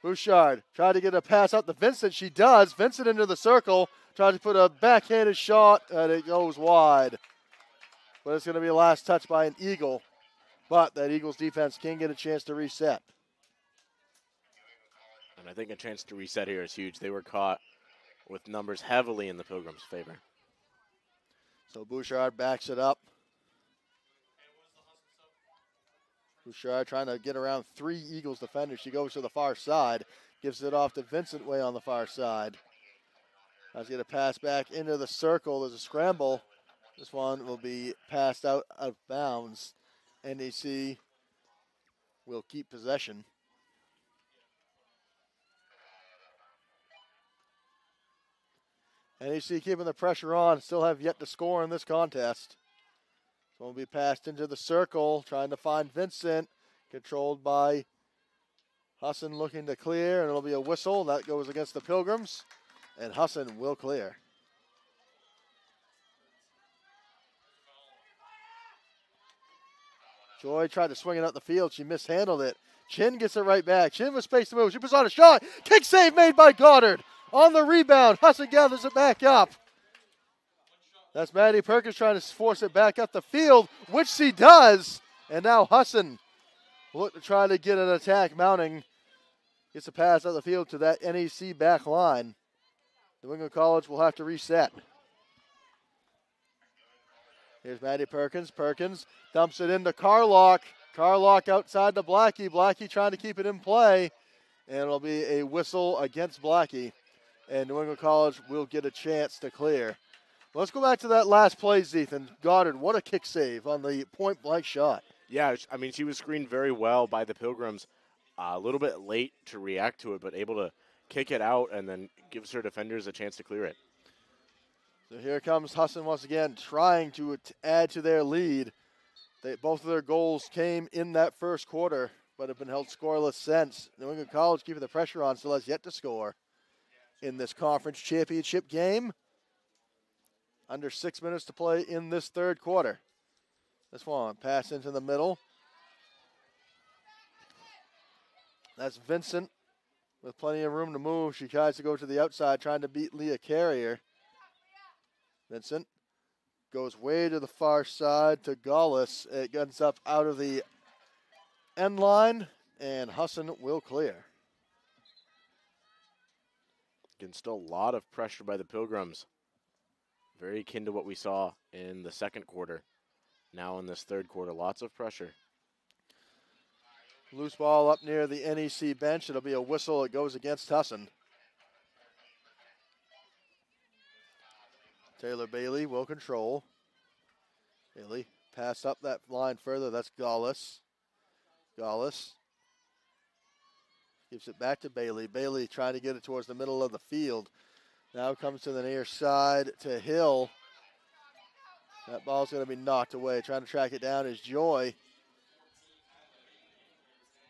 Bouchard tried to get a pass out to Vincent. She does. Vincent into the circle. Tried to put a backhanded shot, and it goes wide. But it's going to be a last touch by an Eagle. But that Eagles defense can get a chance to reset. And I think a chance to reset here is huge. They were caught with numbers heavily in the Pilgrims' favor. So Bouchard backs it up. Bouchard trying to get around 3 Eagles defenders. She goes to the far side. Gives it off to Vincent way on the far side. Tries to get a pass back into the circle. There's a scramble. This one will be passed out of bounds. NEC will keep possession. NEC keeping the pressure on. Still have yet to score in this contest. So will be passed into the circle. Trying to find Vincent. Controlled by Husson looking to clear. And it'll be a whistle. That goes against the Pilgrims. And Husson will clear. Joy tried to swing it up the field. She mishandled it. Chin gets it right back. Chin with space to move. She puts on a shot. Kick save made by Goddard. On the rebound. Husson gathers it back up. That's Maddie Perkins trying to force it back up the field, which she does. And now Husson will look to try to get an attack mounting. Gets a pass out the field to that NEC back line. New England College will have to reset. Here's Maddie Perkins. Perkins dumps it into Carlock. Carlock outside to Blackie. Blackie trying to keep it in play. And it'll be a whistle against Blackie. And New England College will get a chance to clear. Let's go back to that last play, Ethan. Goddard, what a kick save on the point-blank shot. Yeah, I mean, she was screened very well by the Pilgrims. A little bit late to react to it, but able to kick it out and then gives her defenders a chance to clear it. So here comes Husson once again, trying to add to their lead. Both of their goals came in that first quarter, but have been held scoreless since. New England College keeping the pressure on, still has yet to score in this conference championship game. Under 6 minutes to play in this third quarter. This one, pass into the middle. That's Vincent with plenty of room to move. She tries to go to the outside, trying to beat Leah Carrier. Vincent goes way to the far side to Gaulis. It gets up out of the end line, and Husson will clear. Again, still a lot of pressure by the Pilgrims. Very akin to what we saw in the second quarter. Now in this third quarter, lots of pressure. Loose ball up near the NEC bench. It'll be a whistle. It goes against Husson. Taylor Bailey will control. Bailey pass up that line further. That's Gaulis. Gaulis gives it back to Bailey. Bailey trying to get it towards the middle of the field. Now comes to the near side to Hill. That ball's going to be knocked away. Trying to track it down is Joy.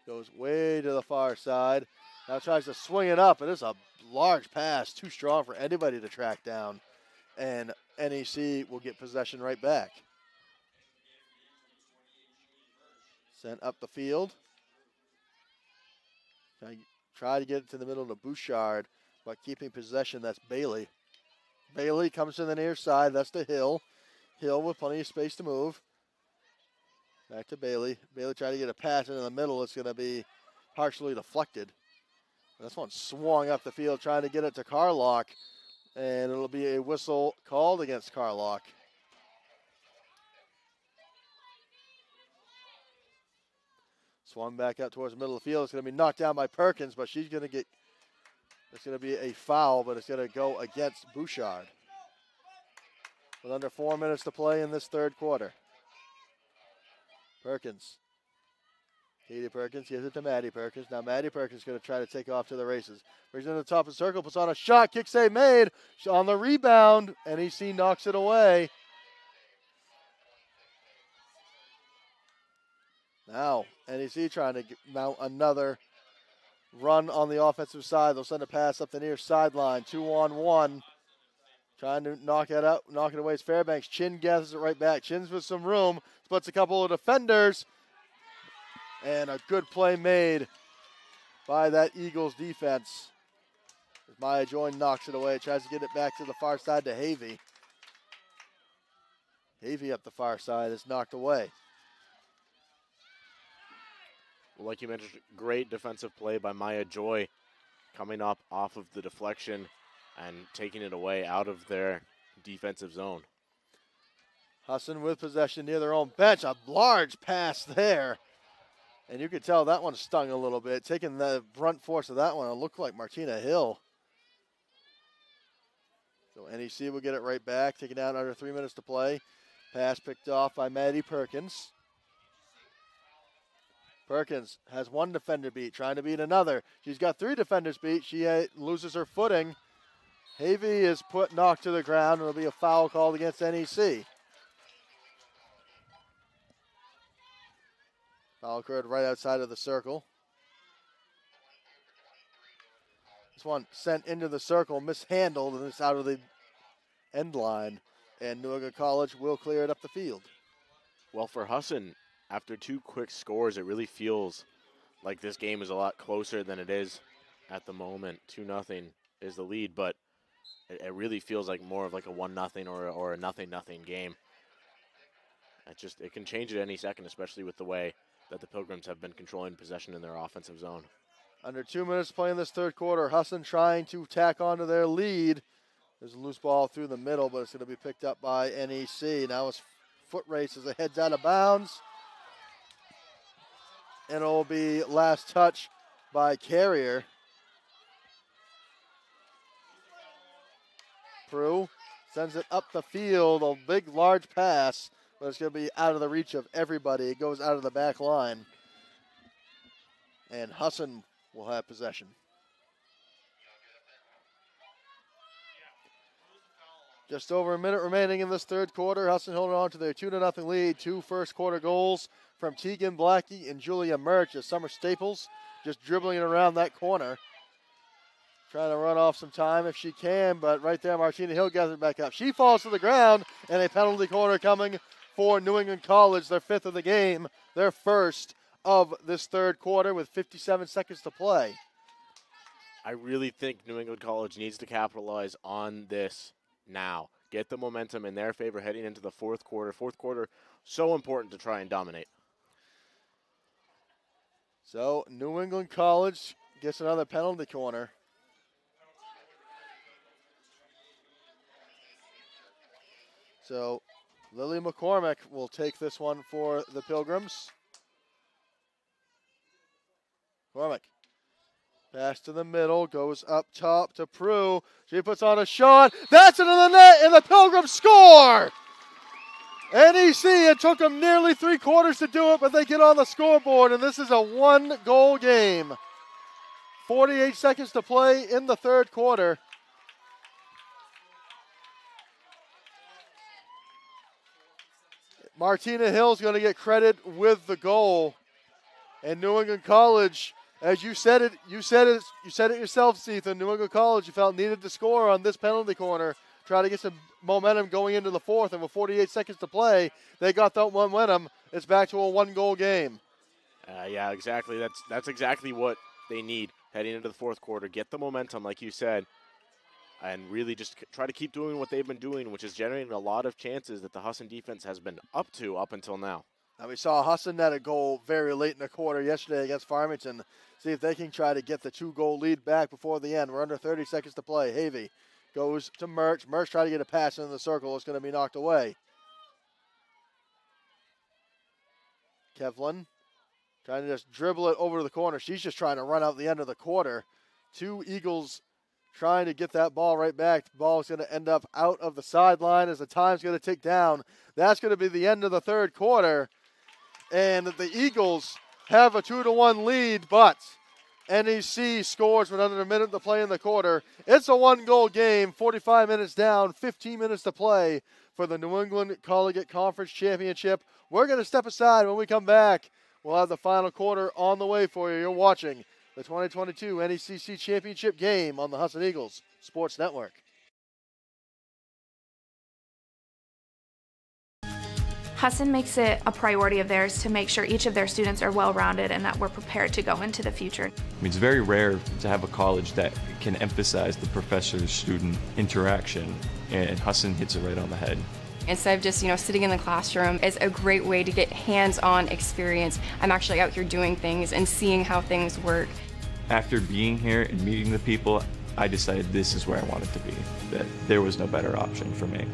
Goes way to the far side. Now tries to swing it up. It is a large pass. Too strong for anybody to track down. And NEC will get possession right back. Sent up the field. Try to get it to the middle to Bouchard. But keeping possession, that's Bailey. Bailey comes to the near side. That's to Hill. Hill with plenty of space to move. Back to Bailey. Bailey trying to get a pass into the middle. It's going to be partially deflected. This one swung up the field trying to get it to Carlock. And it'll be a whistle called against Carlock. Swung back out towards the middle of the field. It's going to be knocked down by Perkins, but she's going to get, it's going to be a foul, but it's going to go against Bouchard. With under 4 minutes to play in this third quarter. Perkins. Katie Perkins gives it to Maddie Perkins. Now Maddie Perkins is going to try to take off to the races. Brings it to the top of the circle, puts on a shot, kick save made. On the rebound, NEC knocks it away. Now, NEC trying to mount another run on the offensive side. They'll send a pass up the near sideline. 2-on-1. Trying to knock it out, knock it away. It's Fairbanks. Chin gathers it right back. Chin's with some room. Splits a couple of defenders. And a good play made by that Eagles defense. As Maya Joy knocks it away. Tries to get it back to the far side to Havey. Havey up the far side is knocked away. Well, like you mentioned, great defensive play by Maya Joy, coming up off of the deflection and taking it away out of their defensive zone. Husson with possession near their own bench. A large pass there. And you could tell that one stung a little bit. Taking the brunt force of that one, it looked like Martina Hill. So NEC will get it right back. Take it down under 3 minutes to play. Pass picked off by Maddie Perkins. Perkins has one defender beat, trying to beat another. She's got 3 defenders beat. She loses her footing. Havey is knocked to the ground. It'll be a foul called against NEC. Foul occurred right outside of the circle. This one sent into the circle, mishandled, and it's out of the end line. And New England College will clear it up the field. Well, for Husson, after 2 quick scores, it really feels like this game is a lot closer than it is at the moment. 2-0 is the lead, but it really feels like more of like a 1-0 or a 0-0 game. It can change at any second, especially with the way that the Pilgrims have been controlling possession in their offensive zone. Under 2 minutes to play in this third quarter. Husson trying to tack onto their lead. There's a loose ball through the middle, but it's going to be picked up by NEC. Now it's foot race as it heads out of bounds. And it will be last touch by Carrier. Prue sends it up the field, a big, large pass, but it's going to be out of the reach of everybody. It goes out of the back line. And Husson will have possession. Just over a minute remaining in this third quarter. Husson holding on to their 2-0 lead. 2 first quarter goals from Tegan Blackie and Julia Murch as Summer Staples just dribbling it around that corner. Trying to run off some time if she can, but right there Martina Hill gathers it back up. She falls to the ground, and a penalty corner coming for New England College, their 5th of the game, their first of this third quarter with 57 seconds to play. I really think New England College needs to capitalize on this now. Get the momentum in their favor heading into the fourth quarter. Fourth quarter, so important to try and dominate. So New England College gets another penalty corner. So Lily McCormick will take this one for the Pilgrims. McCormick. Pass to the middle, goes up top to Prue. She puts on a shot. That's into the net, and the Pilgrims score! NEC, it took them nearly 3 quarters to do it, but they get on the scoreboard, and this is a 1-goal game. 48 seconds to play in the third quarter. Martina Hill's going to get credit with the goal. And New England College, as you said it yourself, Ethan. New England College, you felt needed to score on this penalty corner, try to get some momentum going into the fourth. And with 48 seconds to play, they got that momentum. It's back to a 1-goal game. Yeah, exactly. That's exactly what they need heading into the fourth quarter. Get the momentum, like you said, and really just try to keep doing what they've been doing, which is generating a lot of chances that the Husson defense has been up until now. Now we saw Husson net a goal very late in the quarter yesterday against Farmington. See if they can try to get the 2-goal lead back before the end. We're under 30 seconds to play. Havey goes to Murch. Murch trying to get a pass into the circle. It's going to be knocked away. Kevlin trying to just dribble it over to the corner. She's just trying to run out the end of the quarter. 2 Eagles trying to get that ball right back. The ball is going to end up out of the sideline as the time's going to tick down. That's going to be the end of the third quarter. And the Eagles have a 2-1 lead, but NEC scores with under a minute to play in the quarter. It's a 1-goal game, 45 minutes down, 15 minutes to play for the New England Collegiate Conference Championship. We're going to step aside. When we come back, we'll have the final quarter on the way for you. You're watching the 2022 NECC Championship game on the Husson Eagles Sports Network. Husson makes it a priority of theirs to make sure each of their students are well-rounded and that we're prepared to go into the future. I mean, it's very rare to have a college that can emphasize the professor-student interaction, and Husson hits it right on the head. Instead of just, sitting in the classroom, it's a great way to get hands-on experience. I'm actually out here doing things and seeing how things work. After being here and meeting the people, I decided this is where I wanted to be, that there was no better option for me.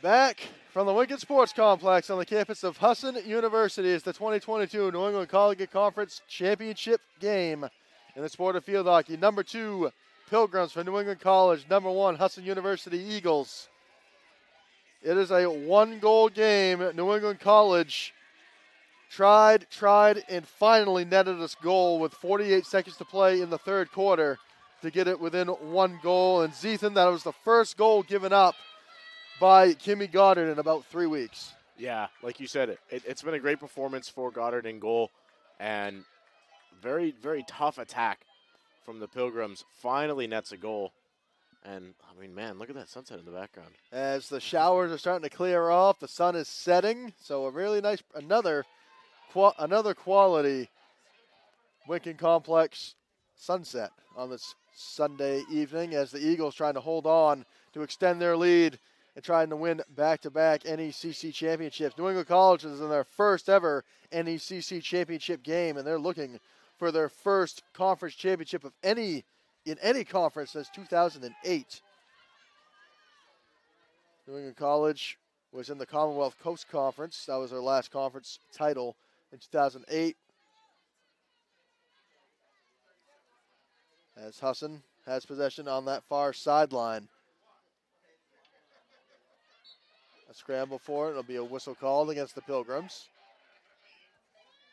Back from the Wicked Sports Complex on the campus of Husson University is the 2022 New England Collegiate Conference Championship game in the sport of field hockey. Number 2, Pilgrims for New England College. Number 1, Husson University Eagles. It is a 1-goal game. New England College tried, and finally netted us goal with 48 seconds to play in the third quarter to get it within 1 goal. And Zethan, that was the first goal given up by Kimmy Goddard in about 3 weeks. Yeah, like you said, it's been a great performance for Goddard in goal, and very, very tough attack from the Pilgrims. Finally nets a goal. And, I mean, man, look at that sunset in the background. As the showers are starting to clear off, the sun is setting. So a really nice, another quality Winkin Complex sunset on this Sunday evening as the Eagles trying to hold on to extend their lead and trying to win back-to-back NECC championships. New England College is in their first ever NECC championship game, and they're looking for their first conference championship of in any conference since 2008. New England College was in the Commonwealth Coast Conference. That was their last conference title in 2008. As Husson has possession on that far sideline. A scramble for it. It'll be a whistle called against the Pilgrims.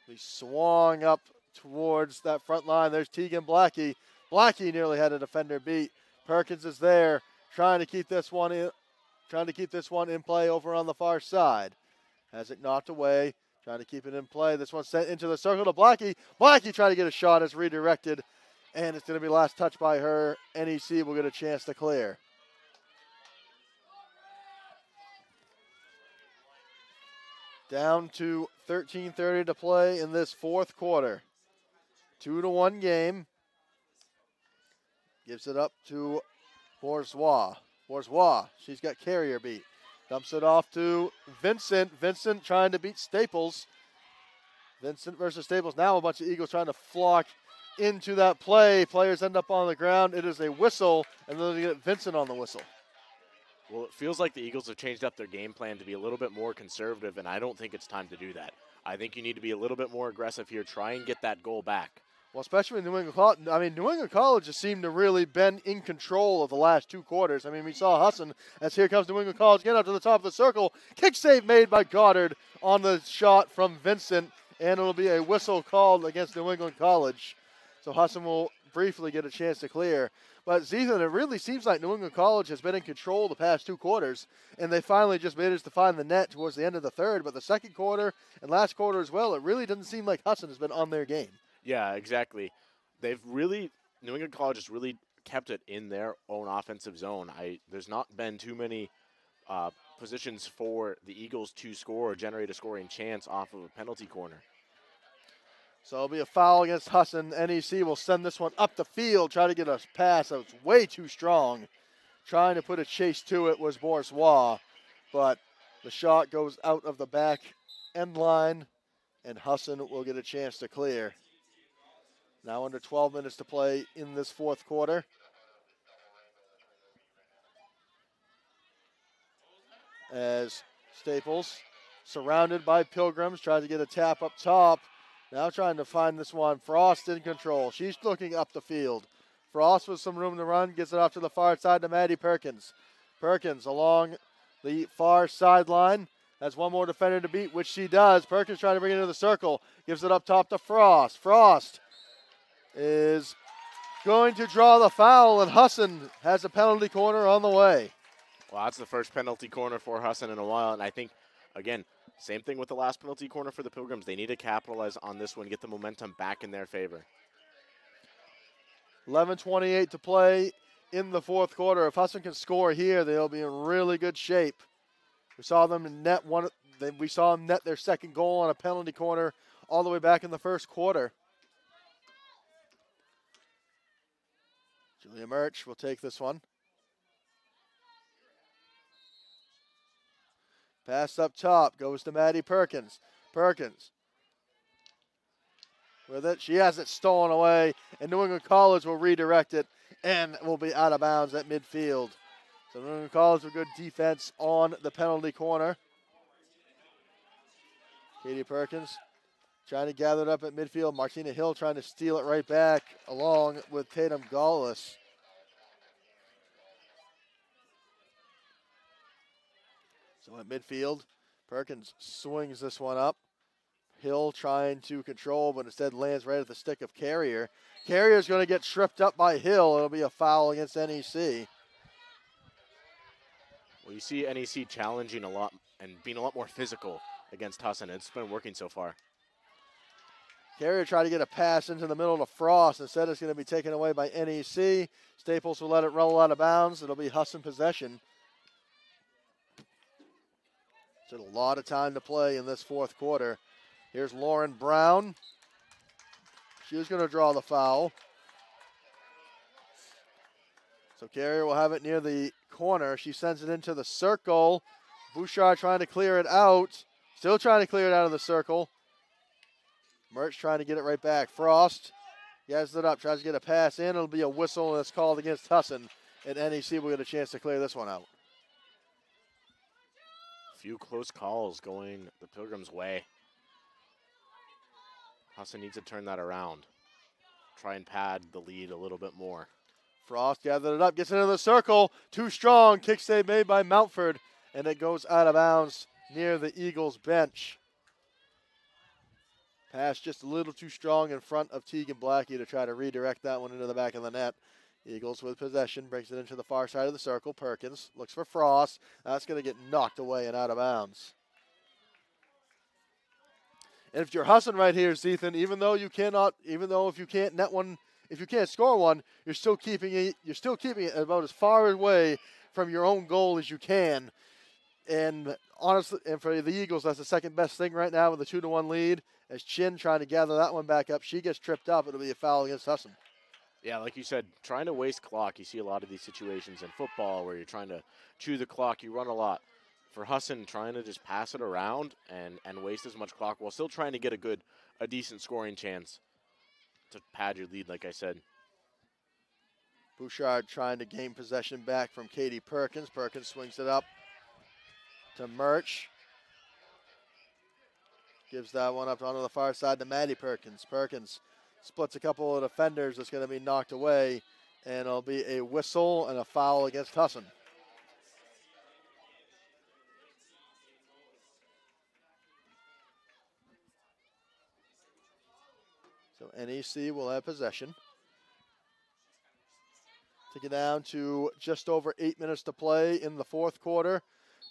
We swung up towards that front line. There's Tegan Blackie. Blackie nearly had a defender beat. Perkins is there, trying to keep this one in play over on the far side. Has it knocked away, trying to keep it in play. This one sent into the circle to Blackie. Blackie trying to get a shot as redirected, and it's going to be last touch by her. NEC will get a chance to clear. Down to 13:30 to play in this fourth quarter. 2-1 game. Gives it up to Bourgeois. Bourgeois, she's got carrier beat. Dumps it off to Vincent. Vincent trying to beat Staples. Vincent versus Staples. Now a bunch of Eagles trying to flock into that play. Players end up on the ground. It is a whistle, and then they get Vincent on the whistle. Well, it feels like the Eagles have changed up their game plan to be a little bit more conservative, and I don't think it's time to do that. I think you need to be a little bit more aggressive here. Try and get that goal back Well, especially New England College. I mean, New England College has seemed to really been in control of the last 2 quarters. I mean, we saw Husson as here comes New England College again up to the top of the circle. Kick save made by Goddard on the shot from Vincent, and it'll be a whistle called against New England College. So Husson will briefly get a chance to clear. But Zethan, it really seems like New England College has been in control the past 2 quarters, and they finally just managed to find the net towards the end of the third. But the second quarter and last quarter as well, it really doesn't seem like Husson has been on their game. Yeah, exactly. New England College has really kept it in their own offensive zone. There's not been too many positions for the Eagles to score or generate a scoring chance off of a penalty corner. So it'll be a foul against Husson. NEC will send this one up the field, try to get a pass that was way too strong. Trying to put a chase to it was Bourgeois, but the shot goes out of the back end line, and Husson will get a chance to clear. Now under 12 minutes to play in this fourth quarter. As Staples, surrounded by Pilgrims, tries to get a tap up top. Now trying to find this one. Frost in control. She's looking up the field. Frost with some room to run, gets it off to the far side to Maddie Perkins. Perkins along the far sideline. Has one more defender to beat, which she does. Perkins trying to bring it into the circle. Gives it up top to Frost. Frost is going to draw the foul, and Husson has a penalty corner on the way. Well, that's the first penalty corner for Husson in a while, and I think, again, same thing with the last penalty corner for the Pilgrims. They need to capitalize on this one, get the momentum back in their favor. 11:28 to play in the fourth quarter. If Husson can score here, they'll be in really good shape. We saw them net their second goal on a penalty corner all the way back in the first quarter. Julia Murch will take this one. Pass up top, goes to Maddie Perkins. Perkins with it. She has it stolen away, and New England College will redirect it and will be out of bounds at midfield. So New England College with good defense on the penalty corner. Katie Perkins trying to gather it up at midfield. Martina Hill trying to steal it right back along with Tatum Gaulis. So at midfield, Perkins swings this one up. Hill trying to control, but instead lands right at the stick of Carrier. Carrier's going to get tripped up by Hill. It'll be a foul against NEC. Well, you see NEC challenging a lot and being a lot more physical against Husson. It's been working so far. Carrier tried to get a pass into the middle to Frost. Instead, it's going to be taken away by NEC. Staples will let it roll out of bounds. It'll be Husson possession. Still a lot of time to play in this fourth quarter. Here's Lauren Brown. She was going to draw the foul. So Carrier will have it near the corner. She sends it into the circle. Bouchard trying to clear it out. Still trying to clear it out of the circle. Murch trying to get it right back. Frost gathers it up, tries to get a pass in. It'll be a whistle, and it's called against Husson. And NEC will get a chance to clear this one out. Few close calls going the Pilgrims' way. Husson needs to turn that around. Try and pad the lead a little bit more. Frost gathered it up, gets into the circle. Too strong. Kick save made by Mountford, and it goes out of bounds near the Eagles bench. Pass just a little too strong in front of Tegan Blackie to try to redirect that one into the back of the net. Eagles with possession, brings it into the far side of the circle. Perkins looks for Frost. That's going to get knocked away and out of bounds. And if you're Husson right here, Zethan, if you can't net one, if you can't score one, you're still keeping it about as far away from your own goal as you can. And honestly, and for the Eagles, that's the second best thing right now with a 2-1 lead. As Chin trying to gather that one back up, she gets tripped up. It'll be a foul against Husson. Yeah, like you said, trying to waste clock. You see a lot of these situations in football where you're trying to chew the clock. You run a lot. For Husson, trying to just pass it around and waste as much clock while still trying to get a decent scoring chance to pad your lead, like I said. Bouchard trying to gain possession back from Katie Perkins. Perkins swings it up to Murch. Gives that one up onto the far side to Maddie Perkins. Perkins splits a couple of defenders. That's going to be knocked away, and it'll be a whistle and a foul against Husson. So NEC will have possession. Take it down to just over 8 minutes to play in the fourth quarter.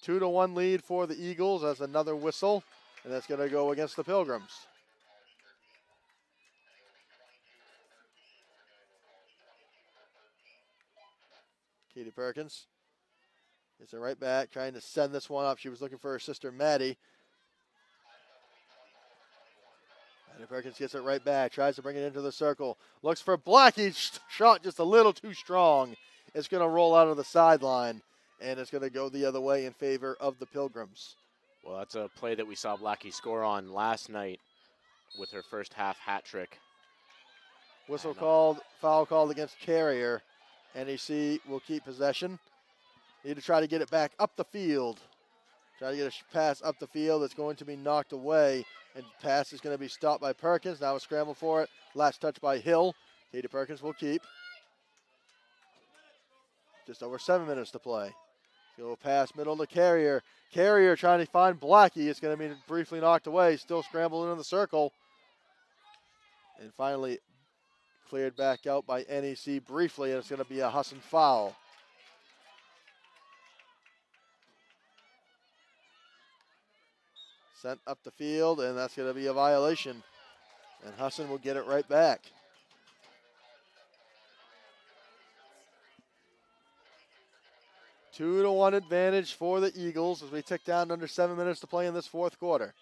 2-1 lead for the Eagles as another whistle, and that's going to go against the Pilgrims. Katie Perkins gets it right back, trying to send this one up. She was looking for her sister Maddie. Maddie Perkins gets it right back, tries to bring it into the circle. Looks for Blackie, shot just a little too strong. It's going to roll out of the sideline, and it's going to go the other way in favor of the Pilgrims. Well, that's a play that we saw Blackie score on last night with her first half hat trick. Whistle called, foul called against Carrier. NEC will keep possession. Need to try to get it back up the field. Try to get a pass up the field. It's going to be knocked away, and pass is going to be stopped by Perkins. Now a scramble for it. Last touch by Hill. Katie Perkins will keep. Just over 7 minutes to play. Go pass middle to Carrier. Carrier trying to find Blackie. It's going to be briefly knocked away. Still scrambling in the circle. And finally cleared back out by NEC briefly, and it's going to be a Husson foul. Sent up the field, and that's going to be a violation. And Husson will get it right back. Two to one advantage for the Eagles as we tick down to under 7 minutes to play in this fourth quarter.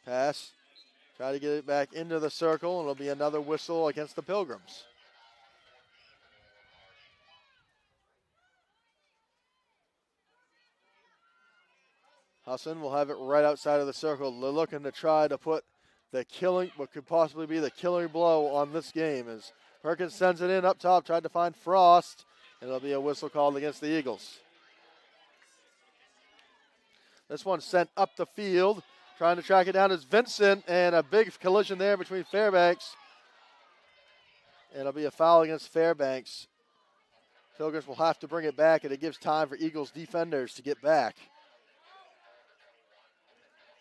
Pass. Try to get it back into the circle, and it'll be another whistle against the Pilgrims. Husson will have it right outside of the circle. They're looking to try to put the killing, what could possibly be the killing blow on this game as Perkins sends it in up top, tried to find Frost, and it'll be a whistle called against the Eagles. This one sent up the field. Trying to track it down is Vincent, and a big collision there between Fairbanks. And it'll be a foul against Fairbanks. Pilgrims will have to bring it back, and it gives time for Eagles defenders to get back.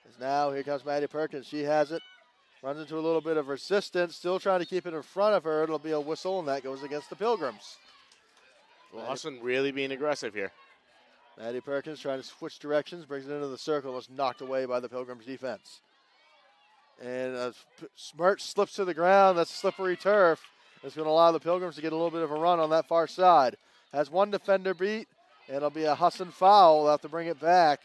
As now, here comes Maddie Perkins. She has it. Runs into a little bit of resistance. Still trying to keep it in front of her. It'll be a whistle, and that goes against the Pilgrims. Well, Husson really being aggressive here. Maddie Perkins trying to switch directions, brings it into the circle, was knocked away by the Pilgrims defense. And as Smirch slips to the ground, that's slippery turf. It's going to allow the Pilgrims to get a little bit of a run on that far side. Has one defender beat, and it'll be a Husson foul. They'll have to bring it back.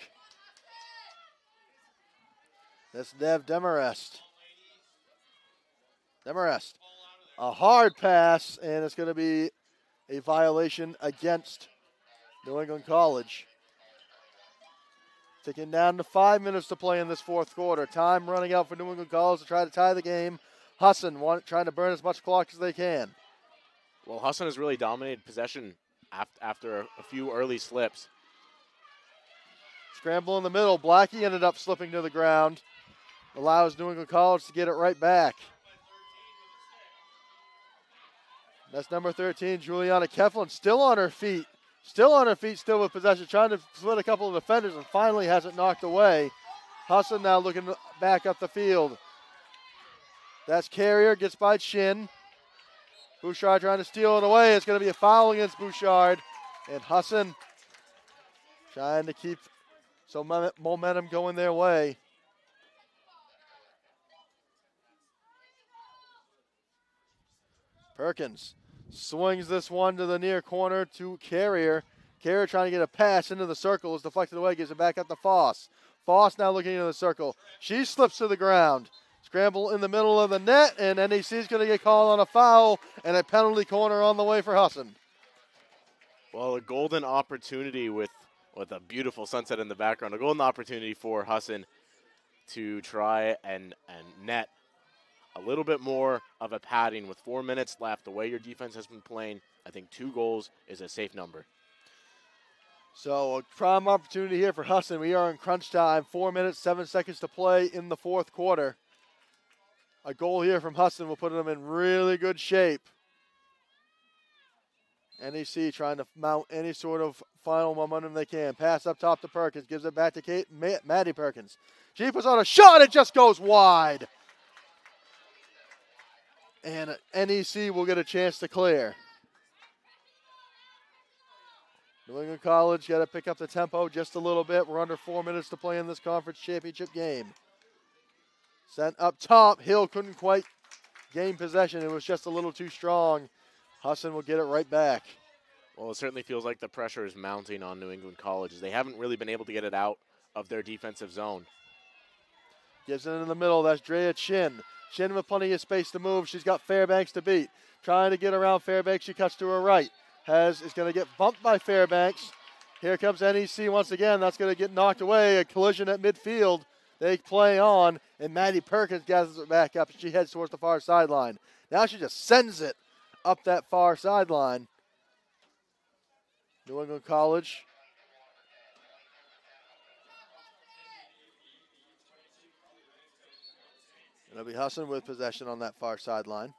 That's Nev Demarest. Demarest. A hard pass, and it's going to be a violation against New England College. Taking down to 5 minutes to play in this fourth quarter. Time running out for New England College to try to tie the game. Husson trying to burn as much clock as they can. Well, Husson has really dominated possession after a few early slips. Scramble in the middle. Blackie ended up slipping to the ground. Allows New England College to get it right back. That's number 13, Juliana Keflin, still on her feet. Still on her feet, still with possession, trying to split a couple of defenders, and finally has it knocked away. Husson now looking back up the field. That's Carrier, gets by Chin. Bouchard trying to steal it away. It's going to be a foul against Bouchard. And Husson trying to keep some momentum going their way. Perkins swings this one to the near corner to Carrier. Carrier trying to get a pass into the circle. Is deflected away, gives it back up to Foss. Foss now looking into the circle. She slips to the ground. Scramble in the middle of the net, and NEC is going to get called on a foul and a penalty corner on the way for Husson. Well, a golden opportunity with a beautiful sunset in the background. A golden opportunity for Husson to try and net a little bit more of a padding with 4 minutes left. The way your defense has been playing, I think 2 goals is a safe number. So a prime opportunity here for Husson. We are in crunch time. 4 minutes, 7 seconds to play in the fourth quarter. A goal here from Husson will put them in really good shape. NEC trying to mount any sort of final momentum they can. Pass up top to Perkins. Gives it back to Maddie Perkins. She puts on a shot. It just goes wide. And NEC will get a chance to clear. New England College got to pick up the tempo just a little bit. We're under 4 minutes to play in this conference championship game. Sent up top. Hill couldn't quite gain possession. It was just a little too strong. Husson will get it right back. Well, it certainly feels like the pressure is mounting on New England College, as they haven't really been able to get it out of their defensive zone. Gives it in the middle. That's Drea Chin. Chin with plenty of space to move. She's got Fairbanks to beat. Trying to get around Fairbanks. She cuts to her right. Is going to get bumped by Fairbanks. Here comes NEC once again. That's going to get knocked away. A collision at midfield. They play on, and Maddie Perkins gathers it back up. She heads towards the far sideline. Now she just sends it up that far sideline. New England College. It'll be Husson with possession on that far sideline.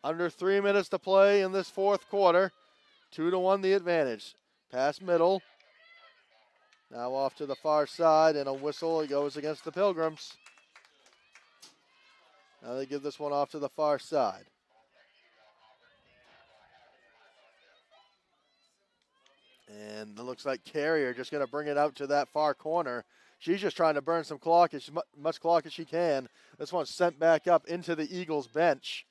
Under 3 minutes to play in this fourth quarter. 2-1 the advantage. Pass middle. Now off to the far side, and a whistle. It goes against the Pilgrims. Now they give this one off to the far side. And it looks like Carrier just going to bring it out to that far corner. She's just trying to burn some clock, as much clock as she can. This one's sent back up into the Eagles bench.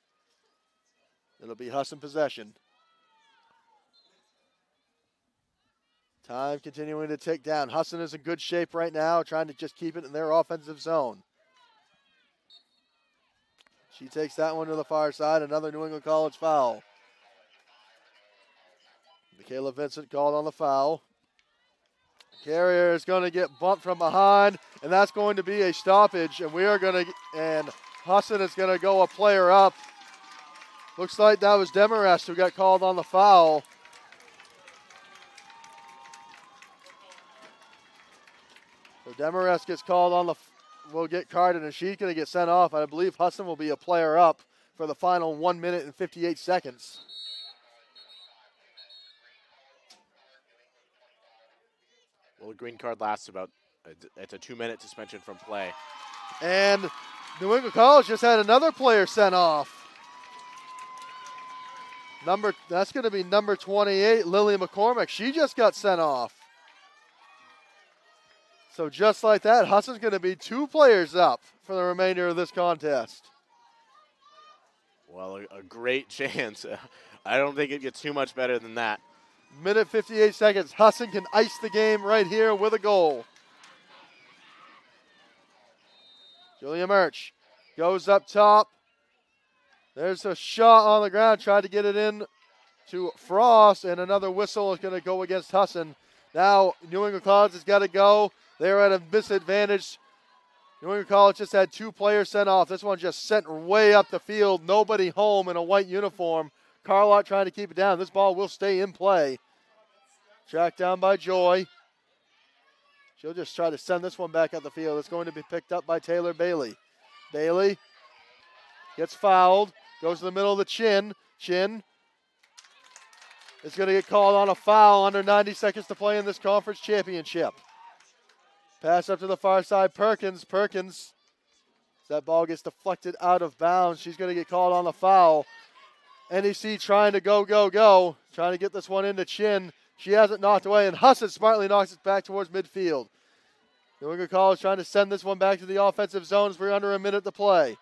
It'll be Husson possession. Time continuing to tick down. Husson is in good shape right now, trying to just keep it in their offensive zone. She takes that one to the far side. Another New England College foul. Michaela Vincent called on the foul. Carrier is going to get bumped from behind, and that's going to be a stoppage. And Husson is going to go a player up. Looks like that was Demarest who got called on the foul. So Demarest gets called on will get carded, and she's going to get sent off. I believe Husson will be a player up for the final 1 minute and 58 seconds. Well, the green card lasts it's a 2-minute suspension from play. And New England College just had another player sent off. That's going to be number 28, Lily McCormick. She just got sent off. So just like that, Husson's going to be 2 players up for the remainder of this contest. Well, a great chance. I don't think it gets too much better than that. Minute 58 seconds. Husson can ice the game right here with a goal. Julia Murch goes up top. There's a shot on the ground. Tried to get it in to Frost, and another whistle is going to go against Husson. Now New England College has got to go. They're at a disadvantage. New England College just had 2 players sent off. This one just sent way up the field. Nobody home in a white uniform. Carlott trying to keep it down. This ball will stay in play. Tracked down by Joy. She'll just try to send this one back up the field. It's going to be picked up by Taylor Bailey. Bailey gets fouled. Goes to the middle of the Chin. Chin is going to get called on a foul under 90 seconds to play in this conference championship. Pass up to the far side. Perkins. That ball gets deflected out of bounds. She's going to get called on the foul. NEC trying to go. Trying to get this one into Chin. She has it knocked away, and Husson smartly knocks it back towards midfield. New England College trying to send this one back to the offensive zone as we're under a minute to play.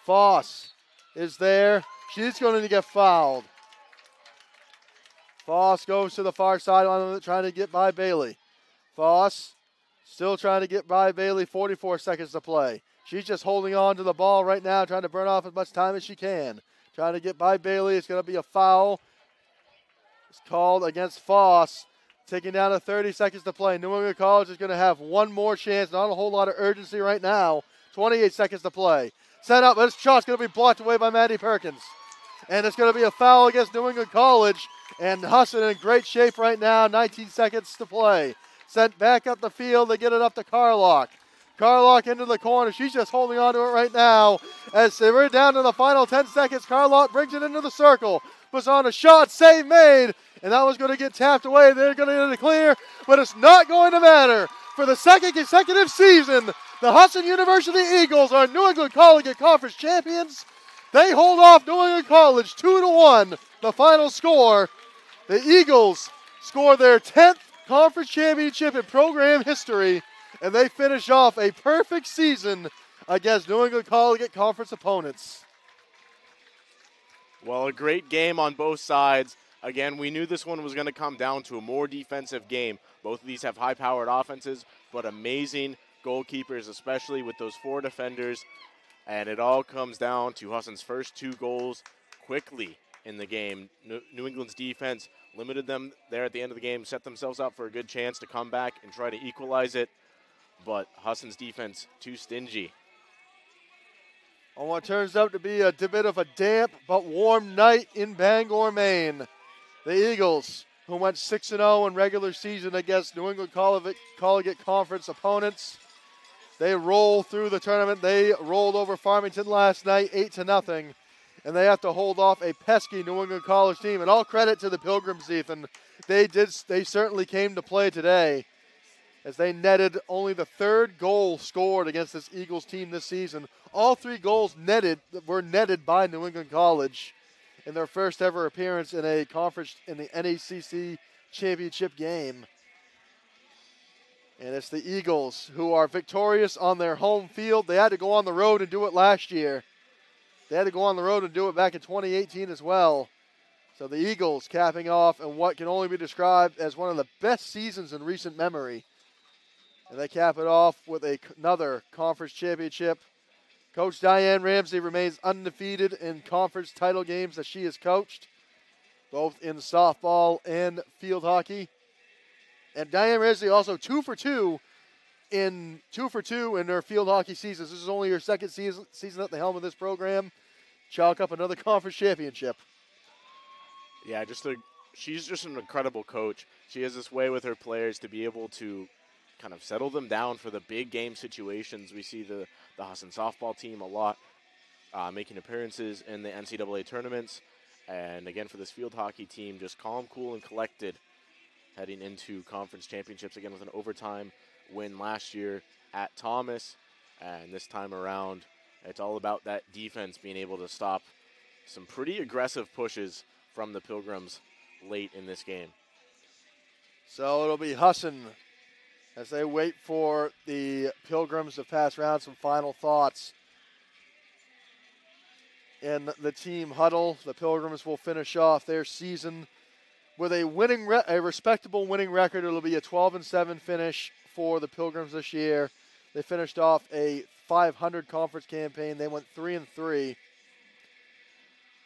Foss is there. She's going to get fouled. Foss goes to the far sideline trying to get by Bailey. Foss still trying to get by Bailey. 44 seconds to play. She's just holding on to the ball right now, trying to burn off as much time as she can. Trying to get by Bailey. It's going to be a foul. It's called against Foss. Taking down to 30 seconds to play. New England College is going to have one more chance. Not a whole lot of urgency right now. 28 seconds to play. Set up. This shot's going to be blocked away by Maddie Perkins. And it's going to be a foul against New England College. And Husson in great shape right now. 19 seconds to play. Sent back up the field. They get it up to Carlock. Carlock into the corner. She's just holding on to it right now. As we're down to the final 10 seconds, Carlock brings it into the circle. Puts on a shot, save made. And that was going to get tapped away. They're going to get it clear, but it's not going to matter. For the second consecutive season, the Husson University Eagles are New England Collegiate Conference champions. They hold off New England College 2-1, the final score. The Eagles score their 10th conference championship in program history, and they finish off a perfect season against New England Collegiate Conference opponents. Well, a great game on both sides. Again, we knew this one was going to come down to a more defensive game. Both of these have high-powered offenses, but amazing goalkeepers, especially with those 4 defenders. And it all comes down to Husson's first 2 goals quickly in the game. New England's defense limited them there at the end of the game, set themselves up for a good chance to come back and try to equalize it. But Husson's defense, too stingy. On what turns out to be a bit of a damp but warm night in Bangor, Maine. The Eagles, who went 6-0 in regular season against New England Collegiate Conference opponents, they roll through the tournament. They rolled over Farmington last night 8-0, and they have to hold off a pesky New England College team. And all credit to the Pilgrims, Ethan. They certainly came to play today, as they netted only the 3rd goal scored against this Eagles team this season. All 3 goals were netted by New England College in their first ever appearance in a conference in the NACC championship game. And it's the Eagles who are victorious on their home field. They had to go on the road and do it last year. They had to go on the road and do it back in 2018 as well. So the Eagles capping off in what can only be described as one of the best seasons in recent memory. And they cap it off with another conference championship. Coach Diane Ramsey remains undefeated in conference title games that she has coached, both in softball and field hockey. And Diane Ramsey also 2 for 2 in her field hockey seasons. This is only her second season at the helm of this program. Chalk up another conference championship. Yeah, she's just an incredible coach. She has this way with her players to be able to kind of settle them down for the big game situations. We see the Husson softball team a lot making appearances in the NCAA tournaments. And again, for this field hockey team, just calm, cool, and collected heading into conference championships, again with an overtime win last year at Thomas. And this time around, it's all about that defense being able to stop some pretty aggressive pushes from the Pilgrims late in this game. So it'll be Husson as they wait for the Pilgrims to pass around some final thoughts. In the team huddle, the Pilgrims will finish off their season with a respectable winning record. It'll be a 12-7 finish for the Pilgrims this year. They finished off a 500 conference campaign. They went 3-3,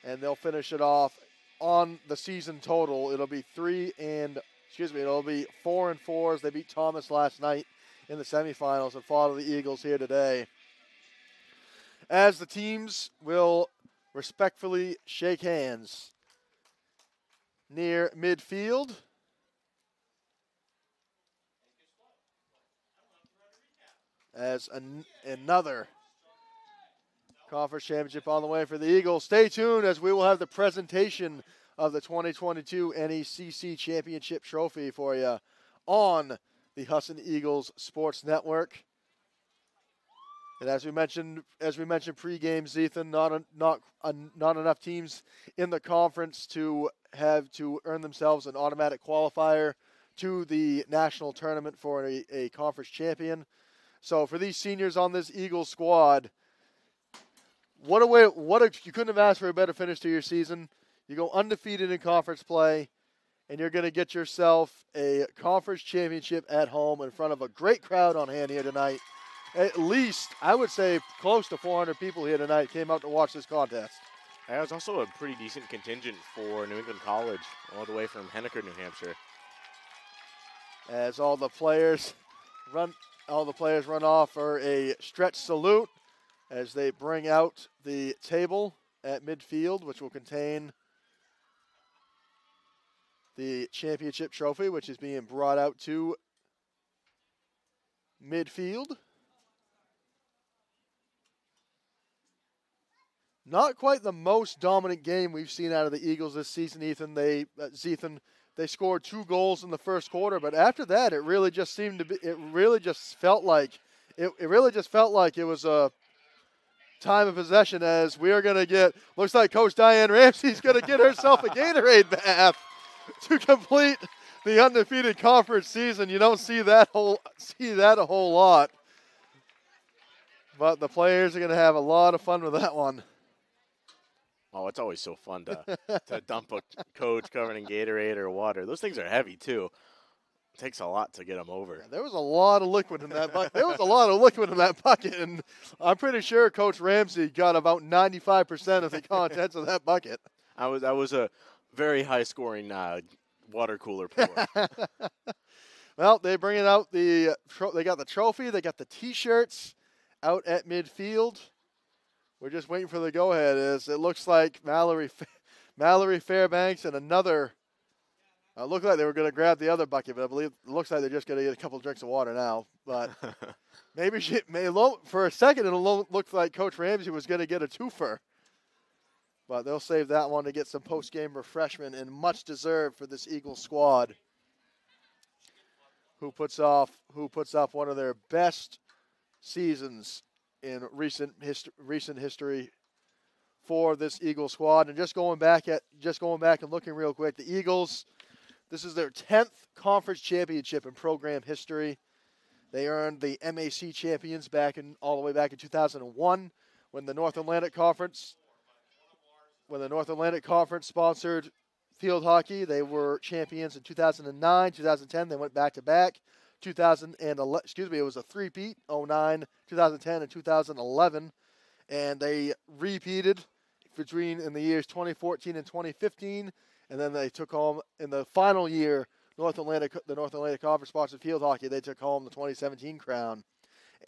and they'll finish it off on the season total. It'll be 4-4 as they beat Thomas last night in the semifinals and follow the Eagles here today. As the teams will respectfully shake hands near midfield. As another conference championship on the way for the Eagles. Stay tuned as we will have the presentation of the 2022 NECC Championship Trophy for you on the Husson Eagles Sports Network. And as we mentioned pre-game, Ethan, not enough teams in the conference to have to earn themselves an automatic qualifier to the national tournament for a conference champion. So for these seniors on this Eagles squad, you couldn't have asked for a better finish to your season. You go undefeated in conference play, and you're going to get yourself a conference championship at home in front of a great crowd on hand here tonight. At least, I would say, close to 400 people here tonight came out to watch this contest. That was also a pretty decent contingent for New England College, all the way from Henniker, New Hampshire. As all the players run off for a stretch salute as they bring out the table at midfield, which will contain the championship trophy, which is being brought out to midfield. Not quite the most dominant game we've seen out of the Eagles this season, Ethan. They scored 2 goals in the first quarter, but after that, it really just seemed to be. It really just felt like it was a time of possession, as we are going to get. Looks like Coach Diane Ramsey's going to get herself a Gatorade bath to complete the undefeated conference season. You don't see that a whole lot, but the players are going to have a lot of fun with that one. Oh, it's always so fun to dump a coach covered in Gatorade or water. Those things are heavy, too. It takes a lot to get them over. Yeah, there was a lot of liquid in that bucket. And I'm pretty sure Coach Ramsey got about 95% of the contents of that bucket. I was a very high-scoring water cooler pour. Well, they bring it out. They got the trophy. They got the T-shirts out at midfield. We're just waiting for the go-ahead. As it looks like Mallory Fairbanks and another. Looked like they were going to grab the other bucket, but I believe it looks like they're just going to get a couple of drinks of water now. But maybe for a second it looked like Coach Ramsey was going to get a twofer. But they'll save that one to get some post-game refreshment, and much deserved for this Eagles squad, who puts up one of their best seasons in recent history for this Eagles squad. And just going back and looking real quick, the Eagles, this is their 10th conference championship in program history. They earned the MAC champions all the way back in 2001 when the North Atlantic Conference sponsored field hockey. They were champions in 2009, 2010. They went back to back. 2011, it was a three-peat, 09, 2010, and 2011. And they repeated in the years 2014 and 2015. And then they took home, in the final year, the North Atlantic Conference sponsored field hockey, they took home the 2017 crown.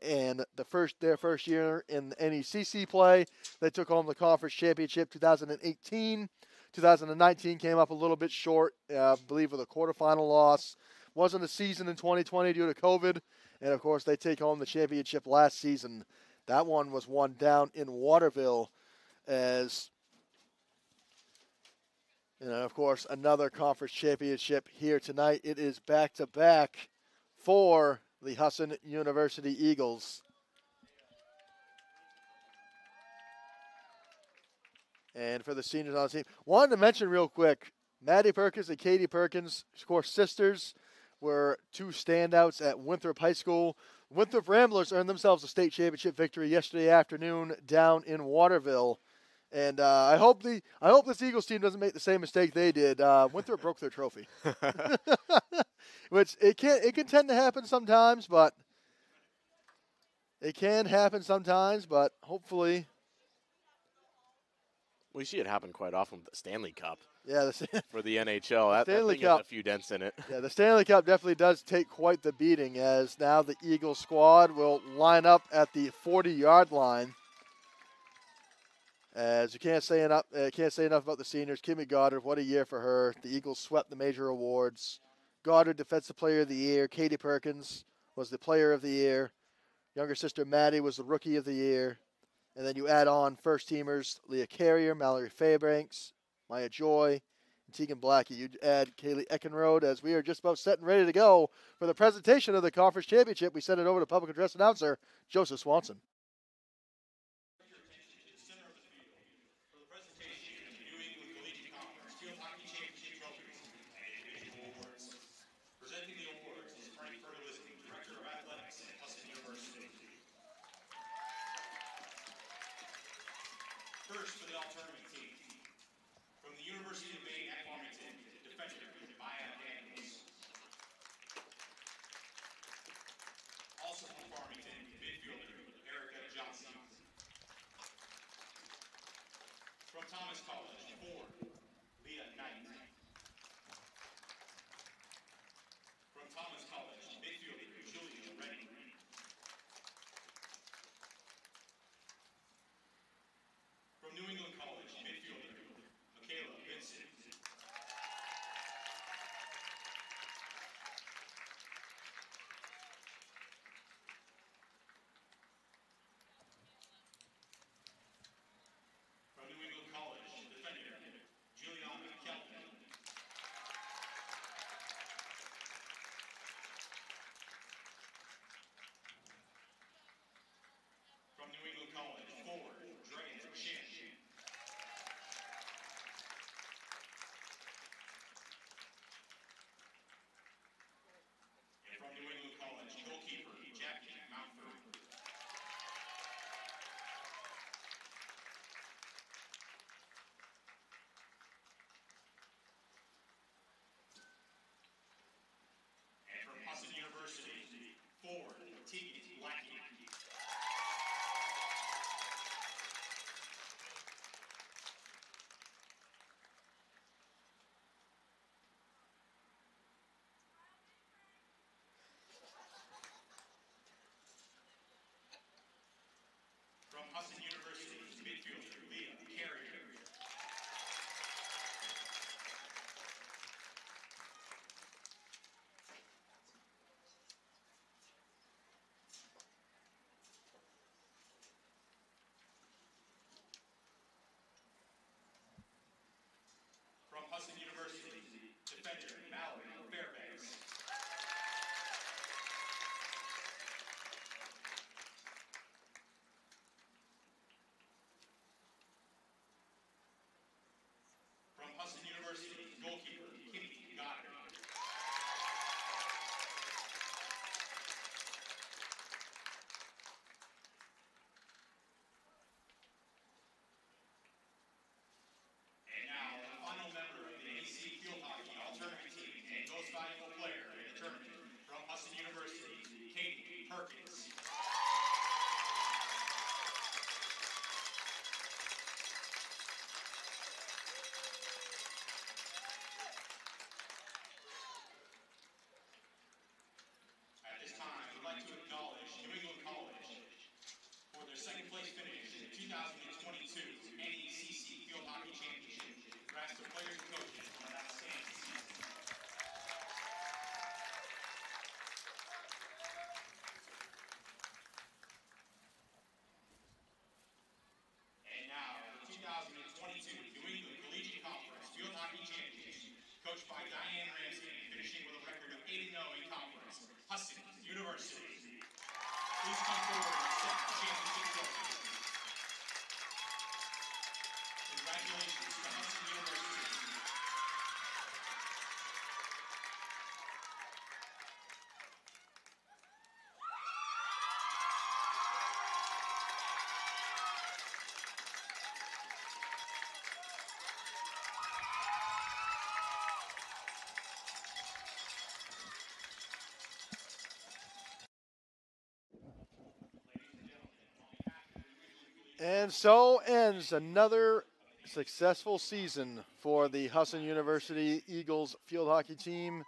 And their first year in NECC play, they took home the conference championship 2018. 2019 came up a little bit short, I believe with a quarterfinal loss. Wasn't a season in 2020 due to COVID. And, of course, they take home the championship last season. That one was won down in Waterville as, of course, another conference championship here tonight. It is back-to-back for the Husson University Eagles. And for the seniors on the team, wanted to mention real quick, Maddie Perkins and Katie Perkins, of course, sisters, were 2 standouts at Winthrop High School. Winthrop Ramblers earned themselves a state championship victory yesterday afternoon down in Waterville. And I hope this Eagles team doesn't make the same mistake they did. Winthrop broke their trophy. Which it can tend to happen sometimes, but hopefully. We see it happen quite often with the Stanley Cup. Yeah, for the NHL. That thing has a few dents in it. Yeah, the Stanley Cup definitely does take quite the beating, as now the Eagles squad will line up at the 40-yard line. As you can't say enough about the seniors. Kimmy Goddard, what a year for her. The Eagles swept the major awards. Goddard, Defensive Player of the Year. Katie Perkins was the Player of the Year. Younger sister Maddie was the Rookie of the Year. And then you add on first-teamers Leah Carrier, Mallory Fairbanks, Maya Joy, and Tegan Blackie. You add Kaylee Eckenrode, as we are just about set and ready to go for the presentation of the conference championship. We send it over to public address announcer Joseph Swanson. First for the all-tournament team, from the University of Maine at Farmington, defender Maya Daniels. Also from Farmington, midfielder Erica Johnson. From Thomas College, forward Leah Knight. From Thomas College, midfielder Julia Reddy. From New England College, 2022 NECC Field Hockey Championship. Congrats to players and coaches on an outstanding season. And now, the 2022 New England Collegiate Conference Field Hockey Championship, coached by Diane Ramsey, finishing with a record of 8-0 in conference, Husson University. Please come forward and accept the championship trophy. Congratulations to Husson University. And so ends another successful season for the Husson University Eagles field hockey team,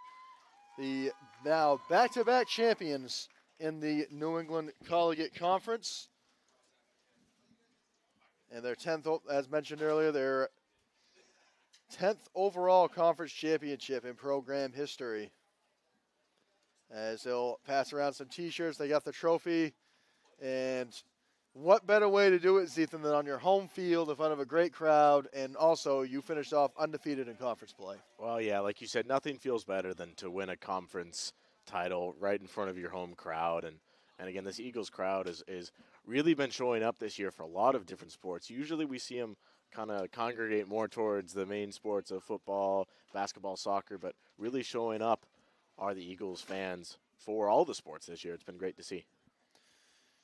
the now back-to-back champions in the New England Collegiate Conference. And their 10th, as mentioned earlier, their 10th overall conference championship in program history. As they'll pass around some t-shirts, they got the trophy, and what better way to do it, Zethan, than on your home field in front of a great crowd, and also you finished off undefeated in conference play. Well, yeah, like you said, nothing feels better than to win a conference title right in front of your home crowd. And again, this Eagles crowd is really been showing up this year for a lot of different sports. Usually we see them kind of congregate more towards the main sports of football, basketball, soccer, but really showing up are the Eagles fans for all the sports this year. It's been great to see.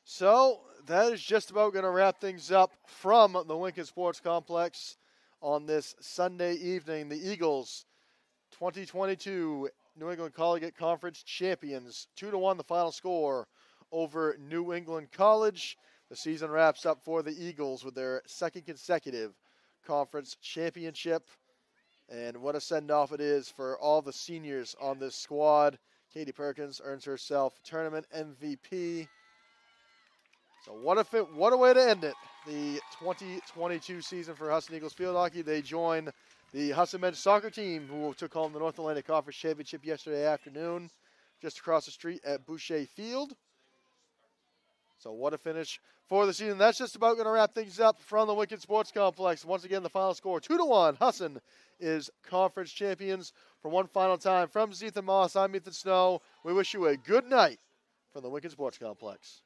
So that is just about going to wrap things up from the Lincoln Sports Complex on this Sunday evening. The Eagles, 2022 New England Collegiate Conference champions, 2-1 the final score over New England College. The season wraps up for the Eagles with their second consecutive conference championship. And what a send-off it is for all the seniors on this squad. Katie Perkins earns herself tournament MVP. So what a way to end it. The 2022 season for Husson Eagles field hockey. They join the Husson men's soccer team, who took home the North Atlantic Conference Championship yesterday afternoon, just across the street at Boucher Field. So what a finish for the season. That's just about going to wrap things up from the Lincoln Sports Complex. Once again, the final score, 2-1. Husson is conference champions. For one final time, from Zethan Moss, I'm Ethan Snow. We wish you a good night from the Lincoln Sports Complex.